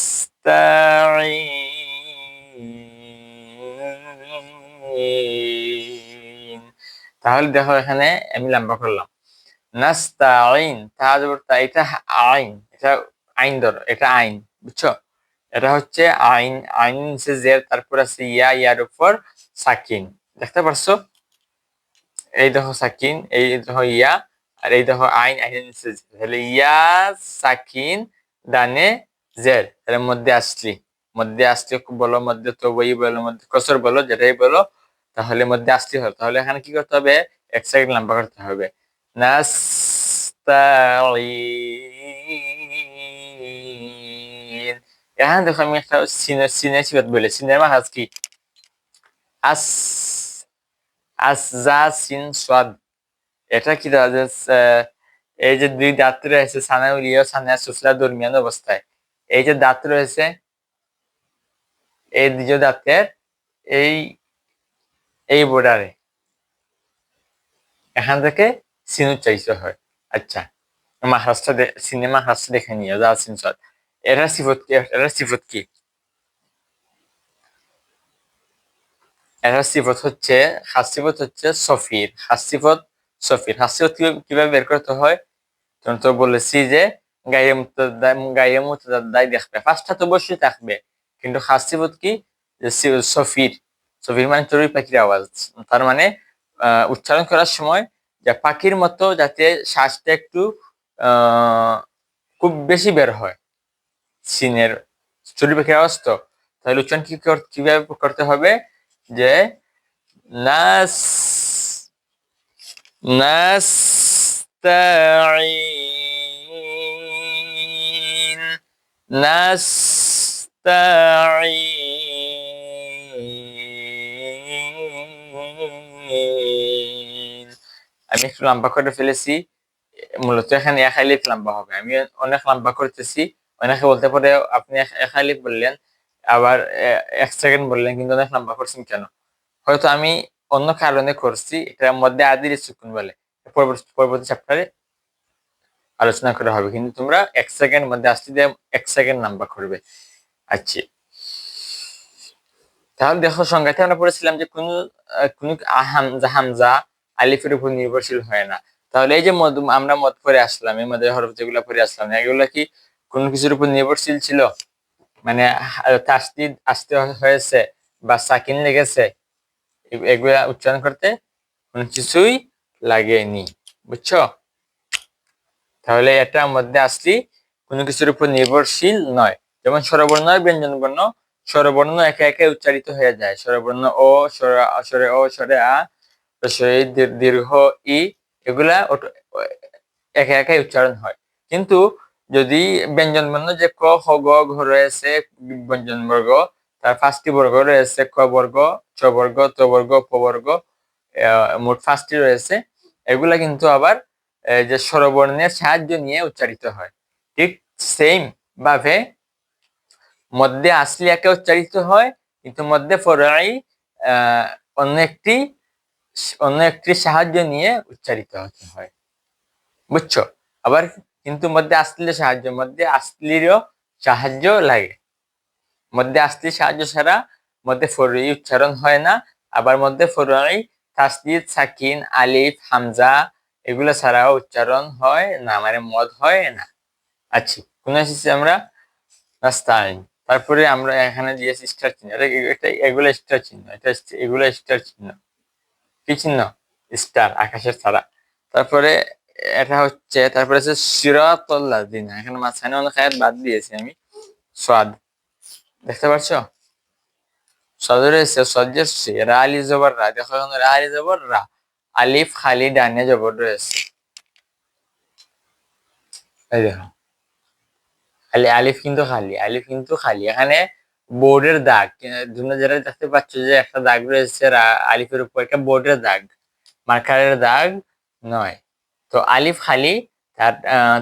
তাহলে দেখো এখানে আমি লম্বা করলাম, নাস্তাঈন, এটা আইন, এটা আইন ধরো, এটা আইন, বুঝছো? এটা হচ্ছে আইন, আইন নিচে জের, তারপর আছে ইয়া, ইয়ার উপর সাকিন, দেখতে পারছো? এই দেখো সাকিন, এই দেখো ইয়া, আর এই দেখো আইন, আইনের নিচে জের। তাহলে ইয়া সাকিন ডানে জের, এর মধ্যে আসলি, মধ্যে আসলি বলো, মধ্যে তো বই বলো, মধ্যে কসর বলো, যেটাই বলো, তাহলে মধ্যে আসলি হবে। তাহলে এখানে কি করতে হবে, 1 সেকেন্ড লম্বা করতে হবে। নাস্তাঈন। এখানে দেখো আমি একটা সিনের সিফাত বলে, সিনের মাহাজ কি, আস, যা সিন সাদ, এটা কি দেওয়া যাচ্ছে, এই যে দুই দাঁত রয়েছে সানাউলিয়া সানা সুফলা দরমিয়ান অবস্থায়, এই যে দাঁত রয়েছে, এই দ্বিতীয় দাঁতের এই এই বর্ডারে, এখান থেকে সিন উচ্চারিত হয়। আচ্ছা, মাহরাজটা সিনেমা হাসটা দেখে নিও, যা সিন সাদ। এটা সিফত কি, এটা সিফত কি, এটা সিফত হচ্ছে, হাসিফত হচ্ছে সফির, হাসিফত সফির। হাসিফত কিভাবে বের করতে হয়, তুমি তো বলেছি যে গায়ে মুতাদাই দেখবে, পাঁচটা তো অবশ্যই থাকবে, কিন্তু হাসিবত কি, সফির, সফির মানে চড়ুই পাখির আওয়াজ। তার মানে উচ্চারণ করার সময় যে পাখির মতো যাতে শ্বাসটা একটু খুব বেশি বের হয়, সিনের, চড়ুই পাখির আওয়াজ তো, তাহলে উচ্চারণ কিভাবে করতে হবে, যে নাস, নাস্তাঈন, নাস্তাঈন। আমি একটু লম্বা করে ফেলেছি, মূলত এখানে 1 আলিফ লম্বা হবে। আমি অনেক লম্বা করতেছি, অনেকে বলতে পারে আপনি 1 আলিফ বললেন, আবার 1 সেকেন্ড বললেন, কিন্তু অনেক লম্বা করছেন কেন? হয়তো আমি অন্য কারণে করছি, এটার মধ্যে আদির সুকুন বলে, পরবর্তী চ্যাপ্টারে আলোচনা করা হবে। কিন্তু তোমরা 1 সেকেন্ড মধ্যে আসতে দিয়ে 1 সেকেন্ড নাম্বার করবে। আচ্ছা, তাহলে দেখো সংজ্ঞাতে আমরা পড়েছিলাম যে কোন হামজা আলিফের উপর নির্ভরশীল হয় না। তাহলে এই যে আমরা মদ পড়ে আসলাম, এই মদের হরফ যেগুলো পড়ে আসলাম, এগুলো কি কোন কিছুর উপর নির্ভরশীল ছিল? মানে তাসদিদ আসতে হয়েছে বা সাকিন লেগেছে, এগুলা উচ্চারণ করতে কোন কিছুই লাগেনি, বুঝছো? তাহলে এটার মধ্যে আসলি কোনো কিছুর উপর নির্ভরশীল নয়। যেমন স্বরবর্ণ আর ব্যঞ্জন বর্ণ, স্বরবর্ণ একে একে উচ্চারিত হয়ে যায়, স্বরবর্ণ ও, স্বরে ও, স্বরে আ, দীর্ঘ ই, এগুলা একে একে উচ্চারণ হয়। কিন্তু যদি ব্যঞ্জন বর্ণ যে ক খ গ ঘ রয়েছে ব্যঞ্জন বর্গ, তার 5টি বর্গ রয়েছে, ক বর্গ, চ বর্গ, ত বর্গ, প বর্গ, মোট 5টি রয়েছে। এগুলা কিন্তু আবার যে স্বরবর্ণের সাহায্য নিয়ে উচ্চারিত হয়। ঠিক সেম ভাবে মধ্যে আসলি একে উচ্চারিত হয়, কিন্তু মধ্যে ফরআই অন্য একটি সাহায্য নিয়ে উচ্চারিত হতে হয়। বুঝছো? আবার কিন্তু মধ্যে আসলিরও সাহায্য লাগে। মধ্যে আসলি সাহায্য ছাড়া মধ্যে ফরই উচ্চারণ হয় না। আবার মধ্যে ফরই তাসদীদ, সাকিন, আলিফ, হামজা এগুলো ছাড়াও উচ্চারণ হয় না, মানে মদ হয় না। আচ্ছা, কোন এসেছি আমরা? নাস্তাইন। তারপরে আমরা এখানে দিয়েছি স্টার চিহ্ন। এগুলো স্টার চিহ্ন, এগুলো স্টার চিহ্ন। কি চিহ্ন? স্টার, আকাশের তারা। তারপরে এটা হচ্ছে, তারপরে হচ্ছে সিরাতাল লাযিনা। এখানে মাঝখানে অনেক আয়াত বাদ দিয়েছি আমি। সাদ দেখতে পাচ্ছ? সাদ রয়েছে, সজ্জের সি, রা আলি জবর রা। দেখো এখানে রা আলি জবর রা, আলিফ খালি ডানে জবর রয়েছে। এই দেখো, আলিফ কিন্তু খালি। এখানে বোর্ডের দাগ, তোমরা যেটা দেখতে পাচ্ছ যে একটা দাগ রয়েছে আলিফের উপর, একটা বোর্ডের দাগ, মার্কারের দাগ নয়। তো আলিফ খালি,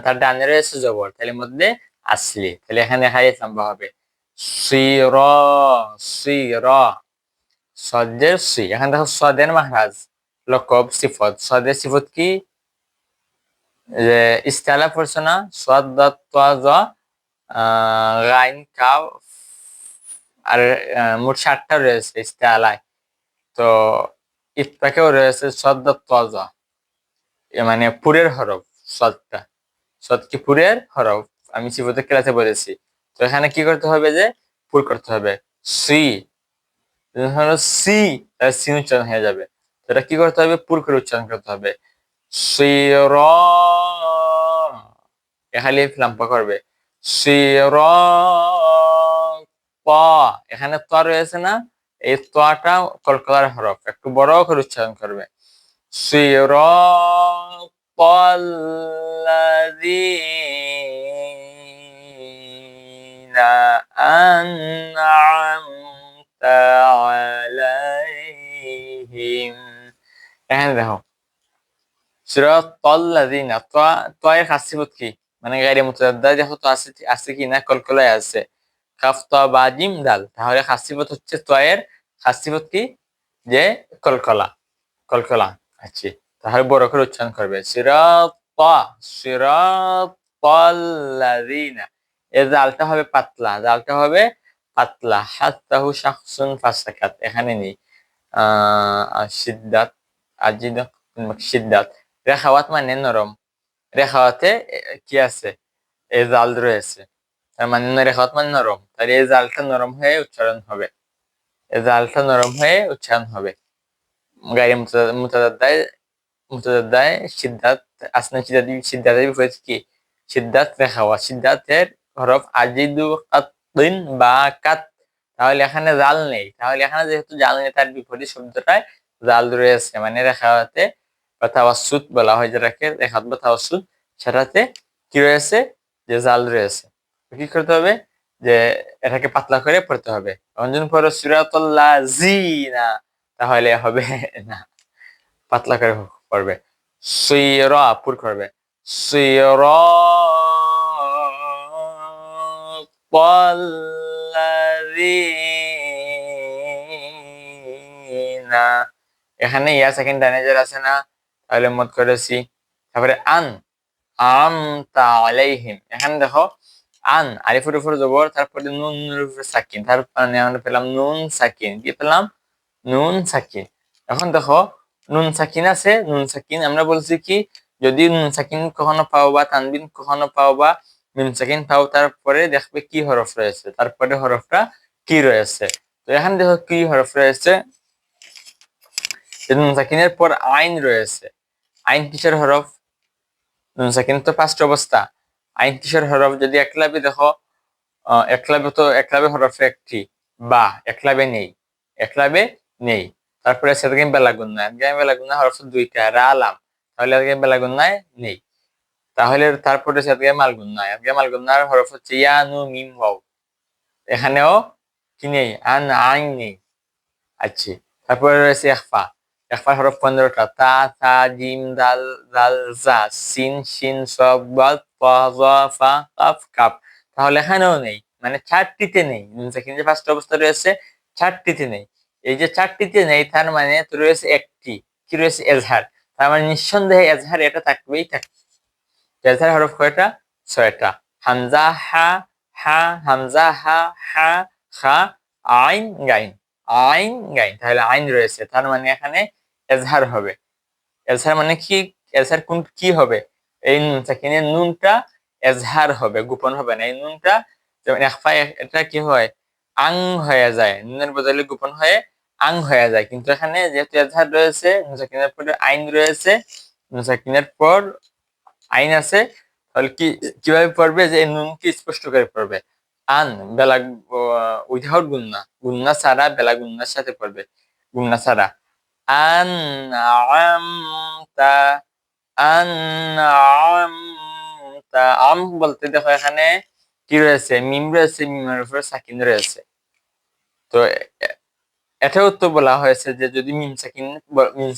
তার ডানে রয়েছে জবর, তাহলে মধ্যে আসলি, তাহলে এখানে লম্বা হবে সির, সির, সদের সি। এখানে দেখো সদের মাহরাজ, লকব, সিফত। সদের সিফত কি? যে ইস্তালা পড়ছো না, সদ দাত তা জ গাইন কাফ, আর মোট 7টা রয়েছে ইস্তালায়। তো ইফতাকেও রয়েছে সদ দাত তা জ, মানে পুরের হরফ। সদটা, সদ কি পুরের হরফ, আমি সিফতের ক্লাসে বলেছি। তো এখানে কি করতে হবে, যে পুর করতে হবে। সি হলো সি, সি উচ্চারণ হয়ে যাবে। তো এটা কি করতে হবে? পুর করে উচ্চারণ করতে হবে। সির, এখানে লাম্পা করবে। সির, প, এখানে ত রয়েছে না, এই তটা কলকলার হরফ, একটু বড় করে উচ্চারণ করবে। সিরাতাল্লাযীনা আন'আমতা আলাইহিম। এখানে দেখো সিরাতাল্লাযীনা, ত এর খাস সিফত কি? মানে গায়রে মুতাযাদ্দা। দেখো তো আছে কি না, কলকলায় আছে। কাফ তা বা জিম দাল, তাহলে খাস সিফত হচ্ছে ত এর খাস সিফত কি? যে কলকলা, কলকলা। আচ্ছা, তাহলে বড় করে উচ্চারণ করবে। সিরাতাল্লাযীনা। এই জালটা হবে পাতলা, হাত্তাহু শাখসুন ফাসাকাত। এখানে নেই শিদ্দাত, আজিদ, শিদ্দাত। রেখাওয়াত মানে নরম, রেখাওয়াতে কি আছে? এই জাল রয়েছে, তার মানে রেখাওয়াত মানে নরম, তাহলে এই জালটা নরম হয়ে উচ্চারণ হবে। গায়রে মুতাযাদ্দায় সিদ্ধাত, আসনা সিদ্ধাতের বিপরীত কি? সিদ্ধাত রেখাওয়া, সিদ্ধাতের হরফ আজিদু কাতিন বা কাত। তাহলে এখানে জাল নেই, তাহলে এখানে যেহেতু জাল নেই, তার বিপরীত শব্দটায় জাল রয়েছে, মানে রেখাওয়াতে বা তাওয়াসসুত বলা হয় যেটাকে, রেখাত বা তাওয়াসসুত, সেটাতে কি রয়েছে? যে জাল রয়েছে। কি করতে হবে? যে এটাকে পাতলা করে পড়তে হবে। যখন পড়ো সিরাতাল্লাযীনা, তাহলে হবে না, পাতলা করে পড়বে। সিরা, পুর করবে। সিরাতাল্লাযীনা, এখানে ইয়া সেকেন্ড ডাইনেজার আছে না, তাহলে মত করেছি। তারপরে আমতা আলাইহিম। এখানে দেখো আলিফের উপর জবর, তারপরে নুনের উপরে সাকিন, তারপরে আমরা পেলাম নুন সাকিন। কি পেলাম? নুন সাকিন। এখন দেখো নুন সাকিন আছে, নুন সাকিন আমরা বলছি কি, যদি নুন সাকিন কখনো পাও বা তানবিন কখনো পাও বা নুন সাকিন পাও, তারপরে দেখবে কি হরফ রয়েছে, তারপরে হরফটা কি রয়েছে। তো এখানে দেখো কি হরফ রয়েছে, নুন সাকিনের পর আইন রয়েছে। আইন কিসের হরফ? নুন সাকিন তো 5টা অবস্থা। আইন কিসের হরফ? যদি একলাবে দেখো, একলাবে হরফে একটি, বা একলাবে নেই। তারপরে সেটাকে বেলাগুন্নায় হরফ 2টা, রা লাম, তাহলে বেলাগুন্নায় নেই। তাহলে তারপরে হচ্ছে মাল গুন্না। মাল গুন্নার হরফ হচ্ছে ইয়া নু মিম ওয়াও। এখানেও কি নেই? আন আইন নেই। আচ্ছা, তারপরে রয়েছে ইখফা। ইখফার হরফ 15টা। তা, থা, জিম, দাল, দাল, জা, সিন, শিন, সদ, দাদ, তা, যা, ফা, কাফ, কাফ। তাহলে এখানেও নেই, মানে 4টিতে নেই। যে ফার্স্ট অবস্থা রয়েছে 4টিতে নেই। এই যে 4টিতে নেই, তার মানে তো রয়েছে একটি, কি রয়েছে? এজহার। তার মানে নিঃসন্দেহে এজহার এটা থাকবেই থাকবে। এজহার হরফ কয়টা? 6টা। হামজা, হা, হা, হামজা, হা, হা, খা, আইন, গাইন। আইন, গাইন। তাহলে আইন রয়েছে, তার মানে এখানে এজহার হবে। এজহার মানে কি? এজহার কোন কি হবে? এই নুন সাকিনের নুনটা এজহার হবে, গোপন হবে না। এই নুনটা যেমন ইখফা, এটা কি হয়? আং হয়ে যায়, নুনের বদলে গোপন হয়ে আং হয়ে যায়। কিন্তু এখানে যেহেতু এজহার রয়েছে, নুন সাকিনের পর আইন রয়েছে, নুন সাকিনের পর আইন আছে, তাহলে কিভাবে পড়বে? যে নুন কি স্পষ্ট করে পড়বে। আন, বেলা উইথাউট গুন্না, গুন্না ছাড়া, বেলা গুন্নার সাথে পড়বে, গুন্না ছাড়া। আন আমতা, আন আমতা। আম বলতে দেখো এখানে কি রয়েছে? মিম রয়েছে, মিমের উপরে সাকিন রয়েছে। তো এটাও তো বলা হয়েছে যে যদি মিম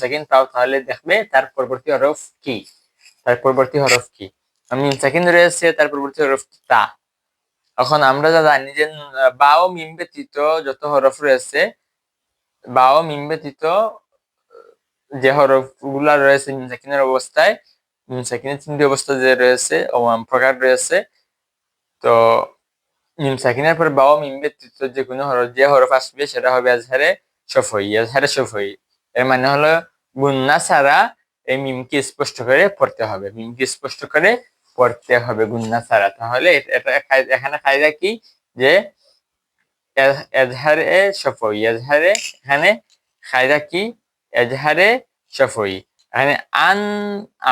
সাকিন পাও তাহলে দেখবে তার পরবর্তী হরফ কি। তার পরবর্তী হরফ কি? মিম সাকিন রয়েছে, তার পরবর্তী হরফ তা। এখন আমরা যা জানি যে বা ও মিম ব্যতীত যত হরফ রয়েছে, বা ও মিম ব্যতীত যে হরফ গুলা রয়েছে মিম সাকিনের অবস্থায়, মিম সাকিনের 3টি অবস্থা যে রয়েছে, প্রকার রয়েছে। তো মিম সাকিনের পর বা ও মিম ব্যতীত যে কোনো হরফ, যে হরফ আসবে সেটা হবে এজহারে সফই। এজহারে সফই এর মানে হলো গুন্না ছাড়া এই মিমকে স্পষ্ট করে পড়তে হবে, মিমকে স্পষ্ট করে পড়তে হবে গুন্না ছাড়া। তাহলে এটা এখানে কায়দা কি? যে এজহারে সফই, এজহারে, এখানে কায়দা কি? এজহারে সফই। এখানে আন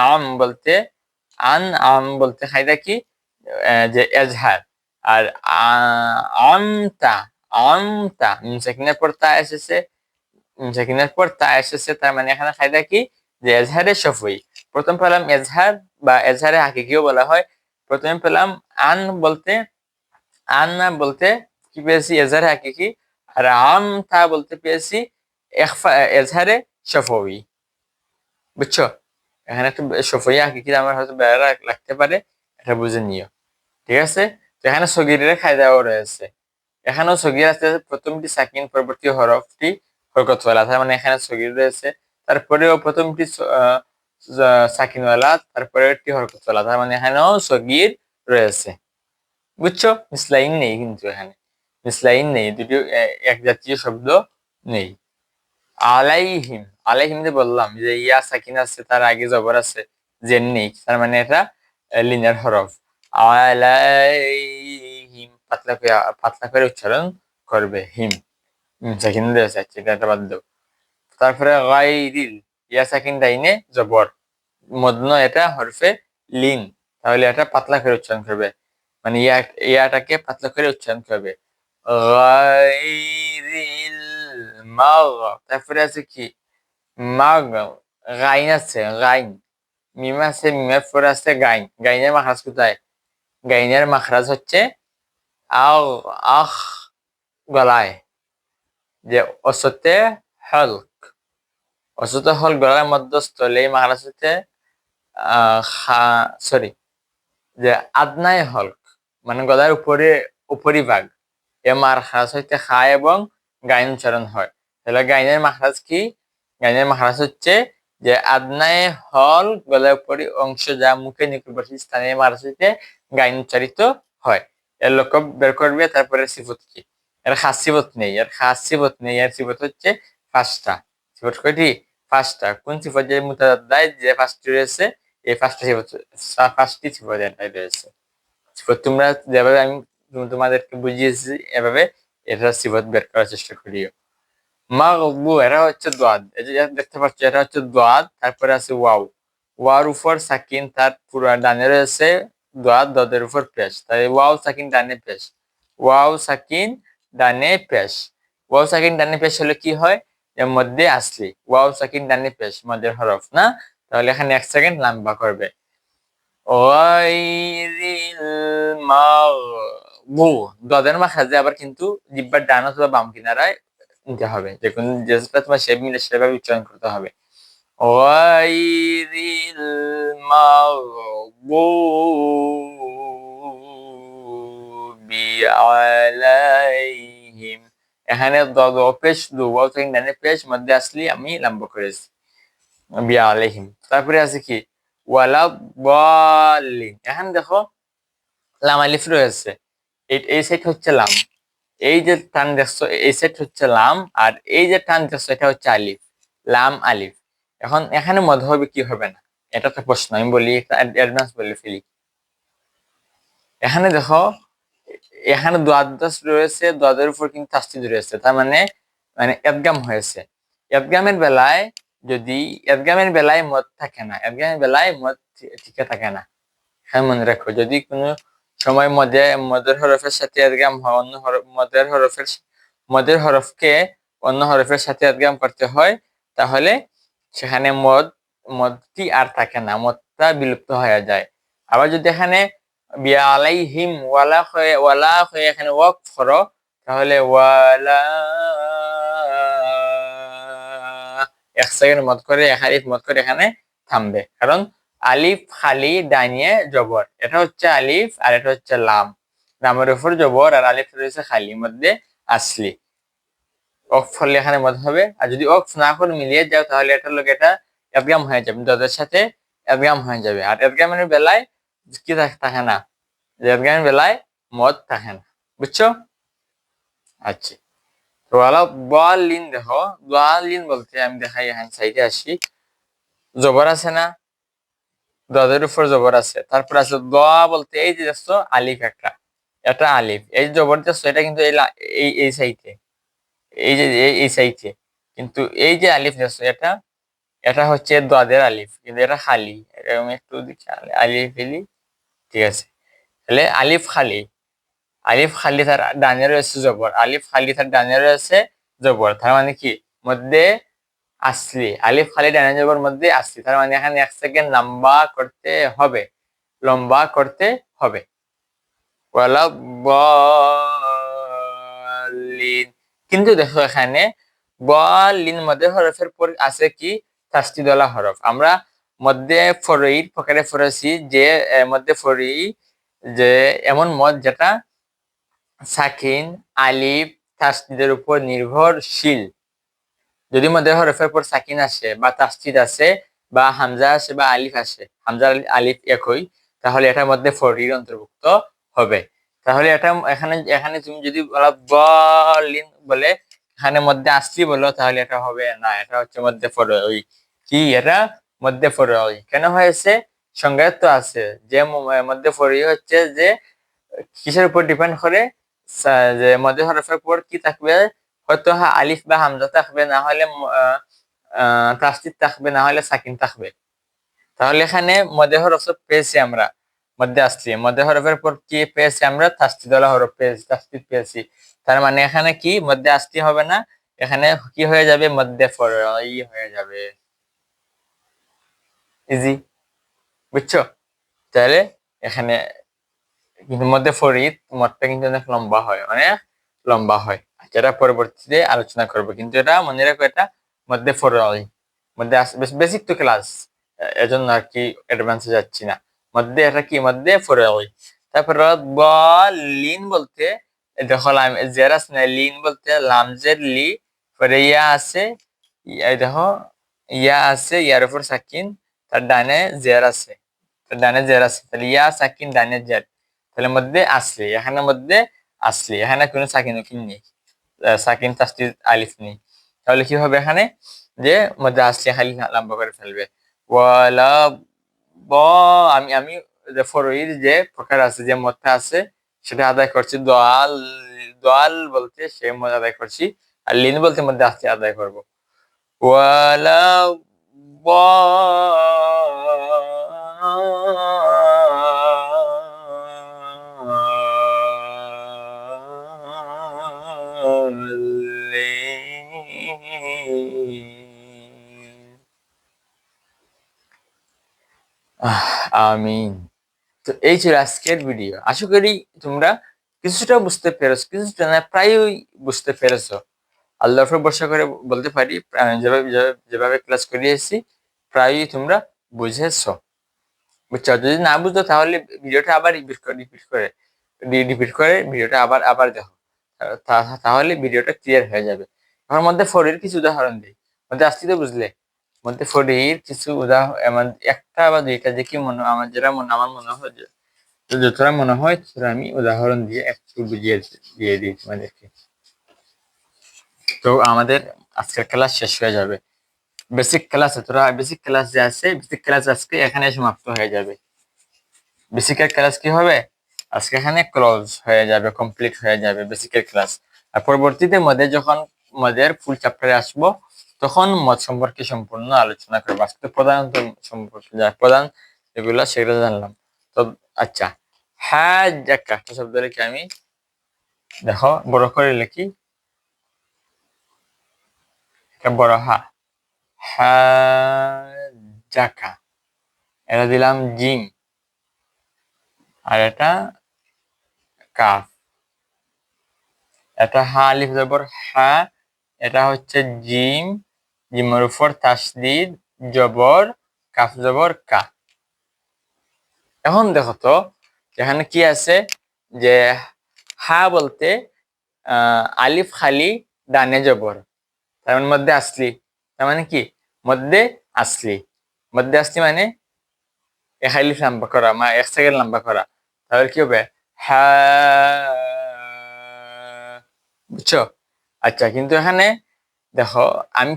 আম বলতে, আন আম বলতে কায়দা কি? যে এজহার। আর আমতা, আমতা মিম সাকিনের পর তা এসেছে, মিম সাকিনের পর তা এসেছে, তার মানে এখানে কায়দা কি? যে এজহারে সফই। প্রথম পেলাম এজহার বা এজহারে হাকিকিও বলা হয়। প্রথমে পেলাম আন বলতে, আন না বলতে কি পেয়েছি? এজহারে হাকিকি। আর আম তা বলতে পেয়েছি এজহারে সফই। বুঝছো? এখানে একটা সফই হাকিকি আমার হয়তো বেড়া লাগতে পারে, এটা বুঝে নিও। ঠিক আছে? তো এখানে সগীরের কায়দাও রয়েছে। এখানেও সগীর আছে, প্রথমটি সাকিন, পরবর্তী হরফটি হরকতওয়ালা। তার মানে এখানে সগীর রয়েছে, তারপরেও প্রথমটি সাকিনওয়ালা, তারপরে একটি হরকতওয়ালা। তার মানে এখানেও সগীর রয়েছে। বুঝছো? মিসলাইন নেই, কিন্তু এখানে মিসলাইন নেই, দুটি এক জাতীয় শব্দ নেই। আলাইহিম, আলাইহিম যে বললাম যে ইয়া সাকিন আছে, তার আগে জবর আছে, জেন নেই, তার মানে এটা লিনের হরফ। আলাইহিম, পাতলা করে উচ্চারণ করবে, হিম। সাকিন রয়েছে, এটা বাদ দাও। তারপরে গাইরিল, ইয়া সাকিন ডাইনে জবর, মদন এটা হরফে লিন, তাহলে এটা পাতলা করে উচ্চারণ করবে, মানে ইয়াটাকে পাতলা করে উচ্চারণ করবে। গাইরিল মাগ, তারপরে আছে কি? মাগ, গাইন আছে, গাইন। মিম আছে, মিমের পরে আছে গাইন। গাইনের মাখরাজ কোথায়? গাইনের মাখরাজ হচ্ছে আও, আখ, গলায়। যে অসতে হলক, অসতে হল গলার মধ্যস্থলে, এই মাখরাজ হচ্ছে সরি, যে আদনায় হলক, মানে গলার উপরে, উপরিভাগ। এ মাখরাজ হইতে খা এবং গাইন উচ্চারণ হয়। তাহলে গাইনের মাখরাজ কি? গাইনের মাখরাজ হচ্ছে যে আদনায় হল, গলার উপরি অংশ, যা মুখে নিকটবর্তী স্থানে মাখরাজ হইতে গাইন উচ্চারিত হয়। এর লক্ষ্য বের করবে। তারপরে সিফত কি? এর খাস সিফত নেই, এর খাস সিফত নেই। এর সিফত হচ্ছে 5টা। সিফত কয়টি? 5টা। কোন সিফত? যে মুতাদাদ্দায় যে 5টি রয়েছে, এই 5টা সিফত, 5টি সিফত এটাই রয়েছে। সিফত তোমরা যেভাবে আমি তোমাদেরকে বুঝিয়েছি, এভাবে এটা সিফত বের করার চেষ্টা করিও। মাগবু, এরা হচ্ছে দোয়াদ, এই যে দেখতে পাচ্ছ, এটা হচ্ছে দোয়াদ। তারপরে আছে ওয়াও, ওয়ার উপর সাকিন, তার পুরো ডানে রয়েছে দোয়াদ, দদের উপর পেশ, তাই ওয়াও সাকিন ডানে পেশ। ওয়াও সাকিন ডানে পেশ। ওয়াও সাকিন ডানে পেশ হলে কি হয়? এর মধ্যে আসলি ওয়াও সাকিন ডানে পেশ, মধ্যের হরফ না, তাহলে এখানে 1 সেকেন্ড লম্বা করবে। গায়রিল মাগদুব দাদের মাখাজে আবার কিন্তু জিহ্বার ডান অথবা বাম কিনারায় নিতে হবে, যে কোন যেটা তোমার শেপ মিলে সেভাবে উচ্চারণ করতে হবে। গায়রিল মাগদুবি আলাইহিম, এখানে পেশ দুবাও থেকে ডানে পেশ মধ্যে আসলি আমি লম্বা করেছি বিয়া আলাইহিম। তারপরে আছে কি ওয়ালা দাল্লিন, এখানে দেখো লাম আলিফ রয়েছে, এই সেট হচ্ছে লাম, এই যে টান দেখছো এই সেট হচ্ছে লাম, আর এই যে টান দেখছো এটা হচ্ছে আলিফ, লাম আলিফ। এখন এখানে মদ হবে কি হবে না, এটা তো প্রশ্ন, আমি বলি অ্যাডভান্স বলে ফেলি। এখানে দেখো এখানে দ্বাদশ রয়েছে, দ্বাদের উপর কিন্তু তাসদিদ রয়েছে, তার মানে মানে এদগাম হয়েছে। এদগামের বেলায় যদি এদগামের বেলায় মদ থাকে না, এদগামের বেলায় মদ ঠিকই থাকে না। হ্যাঁ মনে রাখো, যদি কোনো সময় মদের হরফের সাথে এদগাম হয়, অন্য মদের হরফকে অন্য হরফের সাথে এদগাম করতে হয়, তাহলে সেখানে মদটি আর থাকে না, মদটা বিলুপ্ত হয়ে যায়। আবার যদি এখানে বিয়া আলাইহিম ওয়ালা হয়ে এখানে ওয়াকফ করো, তাহলে ওয়ালা এক সেকেন্ড মদ করে এক আলিফ মদ করে এখানে থামবে, কারণ আলিফ খালি ডাইনিয়ে জবর, এটা হচ্ছে আলিফ আর এটা হচ্ছে লাম, লামের উপর জবর আর আলিফ রয়েছে খালি মধ্যে আসলি। অক্ফ হলে এখানে মদ হবে, আর যদি অক্ফ না করে মিলিয়ে যাও তাহলে এটার লোক এটা এদগাম হয়ে যাবে, তাদের সাথে এদগাম হয়ে যাবে। আর এদগামের বেলায় কি থাকে না, এদগামের বেলায় মদ থাকে না, বুঝছো? আচ্ছা, তো ওয়ালা দাল্লিন দেখো, দাল্লিন বলতে আমি দেখাই এখানে সাইডে আসি, জবর আছে না, দাদের উপর জবর আছে, তারপর আছে দোয়া বলতে এই যে দেখছো আলিফ একটা, এটা আলিফ, এই জবর দেখছো এটা কিন্তু এই সাইডে, এই যে এই সাইডে, কিন্তু এই যে আলিফ দেখছো এটা, এটা হচ্ছে দাদের আলিফ, কিন্তু এটা খালি, এরকম একটু আলিফ ফেলি, ঠিক আছে। তাহলে আলিফ খালি, আলিফ খালি তার ডানে রয়েছে জবর, আলিফ খালি তার ডানে রয়েছে জবর, তার মানে কি মধ্যে আসলি, আলিফ খালি ডানে জবর মধ্যে আসলি, তার মানে এখানে এক সেকেন্ড লম্বা করতে হবে। ওয়ালা দাল্লিন, কিন্তু দেখো এখানে দাল্লিন মধ্যে হরফের পর আছে কি তাসদীদওয়ালা হরফ, আমরা মধ্যে ফরঈর প্রকারে পড়েছি যে মধ্যে ফরঈ যে এমন মদ যেটা সাকিন আলিফ তাসদীদের উপর নির্ভরশীল, যদি মধ্যে হরফের পর সাকিন আসে বা তাসদীদ আছে বা হামজা আসে বা আলিফ আসে, হামজা আলিফ একই, তাহলে এটার মধ্যে ফরঈর অন্তর্ভুক্ত হবে। তাহলে এটা এখানে এখানে তুমি যদি দাল্লিন বলে এখানে মধ্যে আসলি বলো, তাহলে এটা হবে না, এটা হচ্ছে মধ্যে ফরঈ। কি এটা মধ্যে ফরঈ কেন হয়েছে? সংজ্ঞায় তো আছে যে মধ্যে ফরঈ হচ্ছে যে কিসের উপর ডিপেন্ড করে, যে মধ্যে হরফের পর কি থাকবে, হয়তো আলিফ বা হামজা থাকবে, না হলে তাসদীদ থাকবে, না হলে সাকিন থাকবে। তাহলে এখানে মধ্যে হরফ পেয়েছি আমরা, মধ্যে আসছি, মধ্যে হরফের পর কি পেয়েছি আমরা, তাসদীদওয়ালা হরফ পেয়েছি, তাসদীদ পেয়েছি, তার মানে এখানে কি মধ্যে আসতে হবে না, এখানে কি হয়ে যাবে, মধ্যে ফরঈ হয়ে যাবে। ইজি, বুঝছো? তাহলে এখানে কিন্তু মধ্যে ফরিদ মতটা কিন্তু অনেক লম্বা হয়, অনেক লম্বা হয়, যেটা পরবর্তীতে আলোচনা করবো, কিন্তু এটা মনে রাখো এটা মধ্যে ফরঈ, মধ্যে বেসিক তো ক্লাস, এজন্য আর কি অ্যাডভান্সে যাচ্ছি না, মধ্যে এটা কি মধ্যে ফরঈ। তারপর লিন বলতে দেখো লাম জের আছে না, লিন বলতে লাম জের লি, পরে ইয়া আছে, দেখো ইয়া আছে, ইয়ার উপর সাকিন, তার ডানে জের আছে, ডানে জের আছে, তাহলে ইয়া সাকিন ডানে জের, তাহলে মধ্যে আসলি, এখানে মধ্যে আসলি, এখানে কোনো সাকিন উকিন নেই, সাকিন তাসদীদ আলিফ নেই, তাহলে কি হবে এখানে যে মধ্যে আসলি খালি লম্বা করে ফেলবে। ওয়ালা ব আমি আমি যে ফরঈর যে প্রকার আছে, যে মধ্যে আছে সেটা আদায় করছি, দোয়াল দোয়াল বলতে সে মধ্যে আদায় করছি, আর লিন বলতে মধ্যে আসলি আদায় করবো। ওয়ালা আমিন। তো এই ছিল আজকের ভিডিও। আশা করি তোমরা কিছুটা বুঝতে পেরেছো, কিছুটা না প্রায়ই বুঝতে পেরেছো। আল্লাহর উপর ভরসা করে বলতে পারি যেভাবে ক্লাস করিয়েছি প্রায়ই তোমরা বুঝেছো। বুঝছো? যদি না বুঝতো তাহলে ভিডিওটা আবার রিপিট করে ভিডিওটা আবার দেখো, তাহলে ভিডিওটা ক্লিয়ার হয়ে যাবে। এখন মধ্যে ফোরের কিছু উদাহরণ দিই, মধ্যে আসতে তো বুঝলে। মধ্যে ফোরের কিছু উদাহরণ একটা বা দুইটা দেখি আমার মনে হয় যতটা মনে হয় ততটা আমি উদাহরণ দিয়ে একটু দিয়ে দিই তোমাদেরকে। তো আমাদের আজকের ক্লাস শেষ হয়ে যাবে। বেসিক ক্লাস যে আছে বেসিক ক্লাস আজকে এখানে সমাপ্ত হয়ে যাবে। বেসিকের ক্লাস কি হবে আজকে এখানে ক্লোজ হয়ে যাবে, কমপ্লিট হয়ে যাবে বেসিকের ক্লাস। আর পরবর্তীতে যখন মদের ফুল চ্যাপ্টারে আসবো তখন মদ সম্পর্কে সম্পূর্ণ আলোচনা করবো। আজকে প্রধান সম্পর্কে প্রধান যেগুলো সেগুলো জানলাম। তো আচ্ছা, হ্যাঁ একটা শব্দ রেখে আমি দেখো বড় করে লিখি, বড় জাকা, এটা দিলাম জিম, আর এটা কাফ। এটা আলিফ জবর হা, এটা হচ্ছে জিম, জিমের উপর তাসদিদ জবর, কাফ জবর কা। এখন দেখো তো এখানে কি আছে, যে হা বলতে আলিফ খালি ডানে জবর, তার মানে মধ্যে আসলি, তার মানে কি মধ্যে আসলি, মানে এক আলিফ লম্বা করা, এক সেকেন্ড লম্বা করা, তাহলে কি হবে হ্যাঁ, বুঝছো? আচ্ছা, কিন্তু এখানে দেখো আমি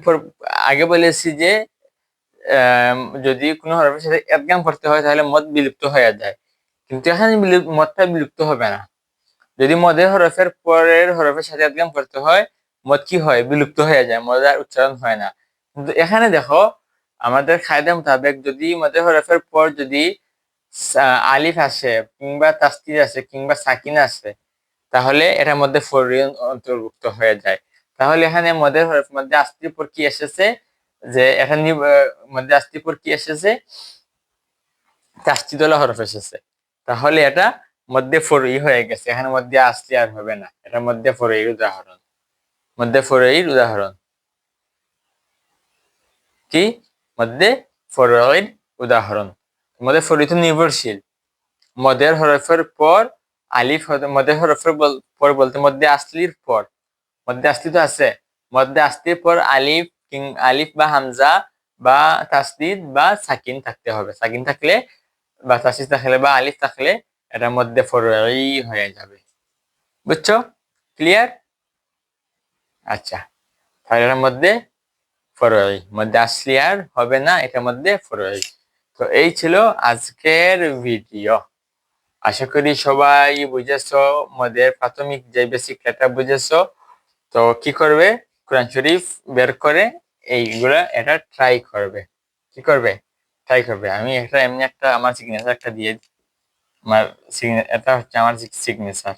আগে বলেছি যে যদি কোনো হরফের সাথে একগাম করতে হয় তাহলে মদ বিলুপ্ত হয়ে যায়, কিন্তু এখানে মদটা বিলুপ্ত হবে না। যদি মদের হরফের পরের হরফের সাথে একগাম করতে হয় মদ কি হয়, বিলুপ্ত হয়ে যায়, মদ আর উচ্চারণ হয় না। কিন্তু এখানে দেখো আমাদের কায়দা মোতাবেক যদি মদের হরফের পর যদি আলিফ আসে কিংবা তাসদিদ আসে কিংবা সাকিন আসে তাহলে এটার মধ্যে ফরি অন্তর্ভুক্ত হয়ে যায়। তাহলে এখানে মদের হরফ মধ্যে আস্তির পর কি এসেছে, যে এখানে মধ্যে আস্তির পর কি এসেছে, তাসদিদওয়ালা হরফ এসেছে, তাহলে এটা মধ্যে ফরই হয়ে গেছে, এখানে মধ্যে আসলি আর হবে না, এটার মধ্যে ফরইর উদাহরণ, কি মধ্যে ফরইর উদাহরণ। মধ্যে ফরই তো নির্ভরশীল, মদের হরফের পর আলিফ, মদের হরফের পর বলতে মধ্যে আসলির পর, মধ্যে আসলি তো আছে, মধ্যে আসলির পর আলিফ বা হামজা বা তাসদিদ বা সাকিন থাকতে হবে, সাকিন থাকলে বা তাসদিদ থাকলে বা আলিফ থাকলে এটার মধ্যে ফরই হয়ে যাবে। বুঝছো? ক্লিয়ার? আচ্ছা, তাহলে এটার মধ্যে ফরই, মধ্যে আসলি আর হবে না, এটার মধ্যে ফরই। তো এই ছিল আজকের ভিডিও। আশা করি সবাই বুঝেছো, মদের প্রাথমিক যে বেসিক এটা বুঝেছো। তো কি করবে, কোরআন শরীফ বের করে এটা ট্রাই করবে। কি করবে? ট্রাই করবে। আমি এমনি একটা আমার সিগনেচার একটা দিয়ে দিই। আমার এটা হচ্ছে আমার সিগনেচার,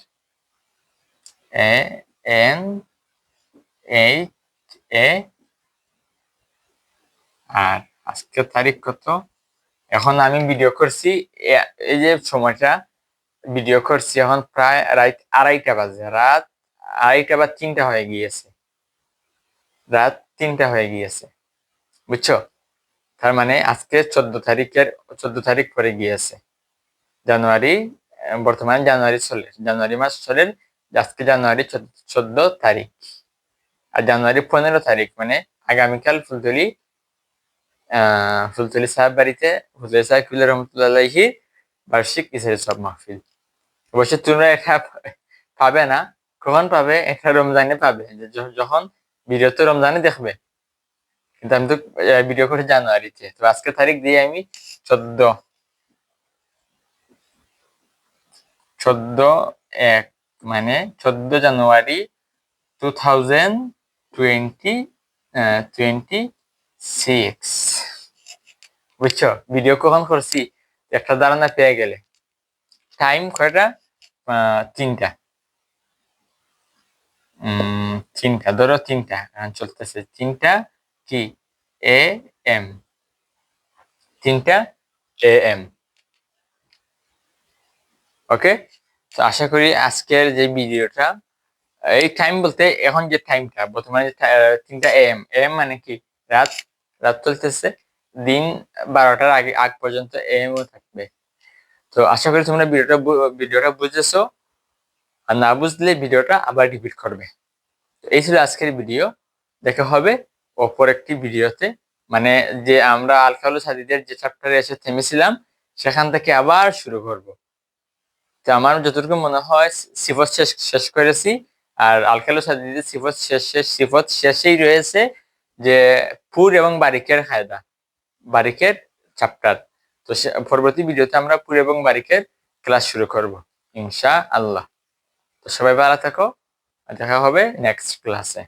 NHA। আর আজকের তারিখ কত? এখন আমি ভিডিও করছি, এই যে সময়টা ভিডিও করছি এখন প্রায় রাত 2:30 বাজে, রাত 2:30 বা 3টা হয়ে গিয়েছে, রাত 3টা হয়ে গিয়েছে। বুঝছো? তার মানে আজকে 14 তারিখ পরে গিয়েছে জানুয়ারি, বর্তমানে জানুয়ারি চলে, জানুয়ারি মাস চলে, আজকে জানুয়ারি 14 তারিখ, আর জানুয়ারি 15 তারিখ মানে আগামীকাল ফুলতলি সাহেব বাড়িতে ফুলতলি সাহেব কিবলা রহমতুল্লাহ আলাইহির বার্ষিক ইসরাইল সব মাহফিল। অবশ্য তোমরা এটা পাবে না, কখন পাবে, এটা রমজানে পাবে, যখন ভিডিও তো রমজানে দেখবে, কিন্তু আমি তো ভিডিও করে জানুয়ারিতে। তো আজকে তারিখ দিয়ে আমি 14 মানে 14 জানুয়ারি 2026। বুঝছো ভিডিও কখন করছি একটা ধারণা পেয়ে গেলে। টাইম কয়টা? 3টা, 3টা ধরো, 3টা চলতেছে, 3টা কি AM, 3টা AM। ওকে, তো আশা করি আজকের যে ভিডিওটা, এই টাইম বলতে এখন যে টাইমটা বর্তমানে 3টা AM। AM মানে কি? রাত। রাত চলতেছে, দিন 12টার আগ পর্যন্ত AM ও থাকবে। তো আশা করি তোমরা ভিডিওটা বুঝেছো, আর না বুঝলে ভিডিওটা আবার রিপিট করবে। তো এই ছিল আজকের ভিডিও। দেখা হবে অপর একটি ভিডিওতে, মানে যে আমরা আল-কালো সাদিদের যে চ্যাপ্টারে এসে থেমেছিলাম সেখান থেকে আবার শুরু করব। তো আমার যতটুকু মনে হয় সিফত শেষ করেছি, আর আল-কালো সাদিদের সিফত শেষেই রয়েছে যে পুর এবং বারিকের কায়দা, বারিকের চ্যাপ্টার। তো পরবর্তী ভিডিওতে আমরা পুর এবং বারিকের ক্লাস শুরু করব ইনশাআল্লাহ। তো সবাই ভালো থাকো, দেখা হবে নেক্সট ক্লাসে।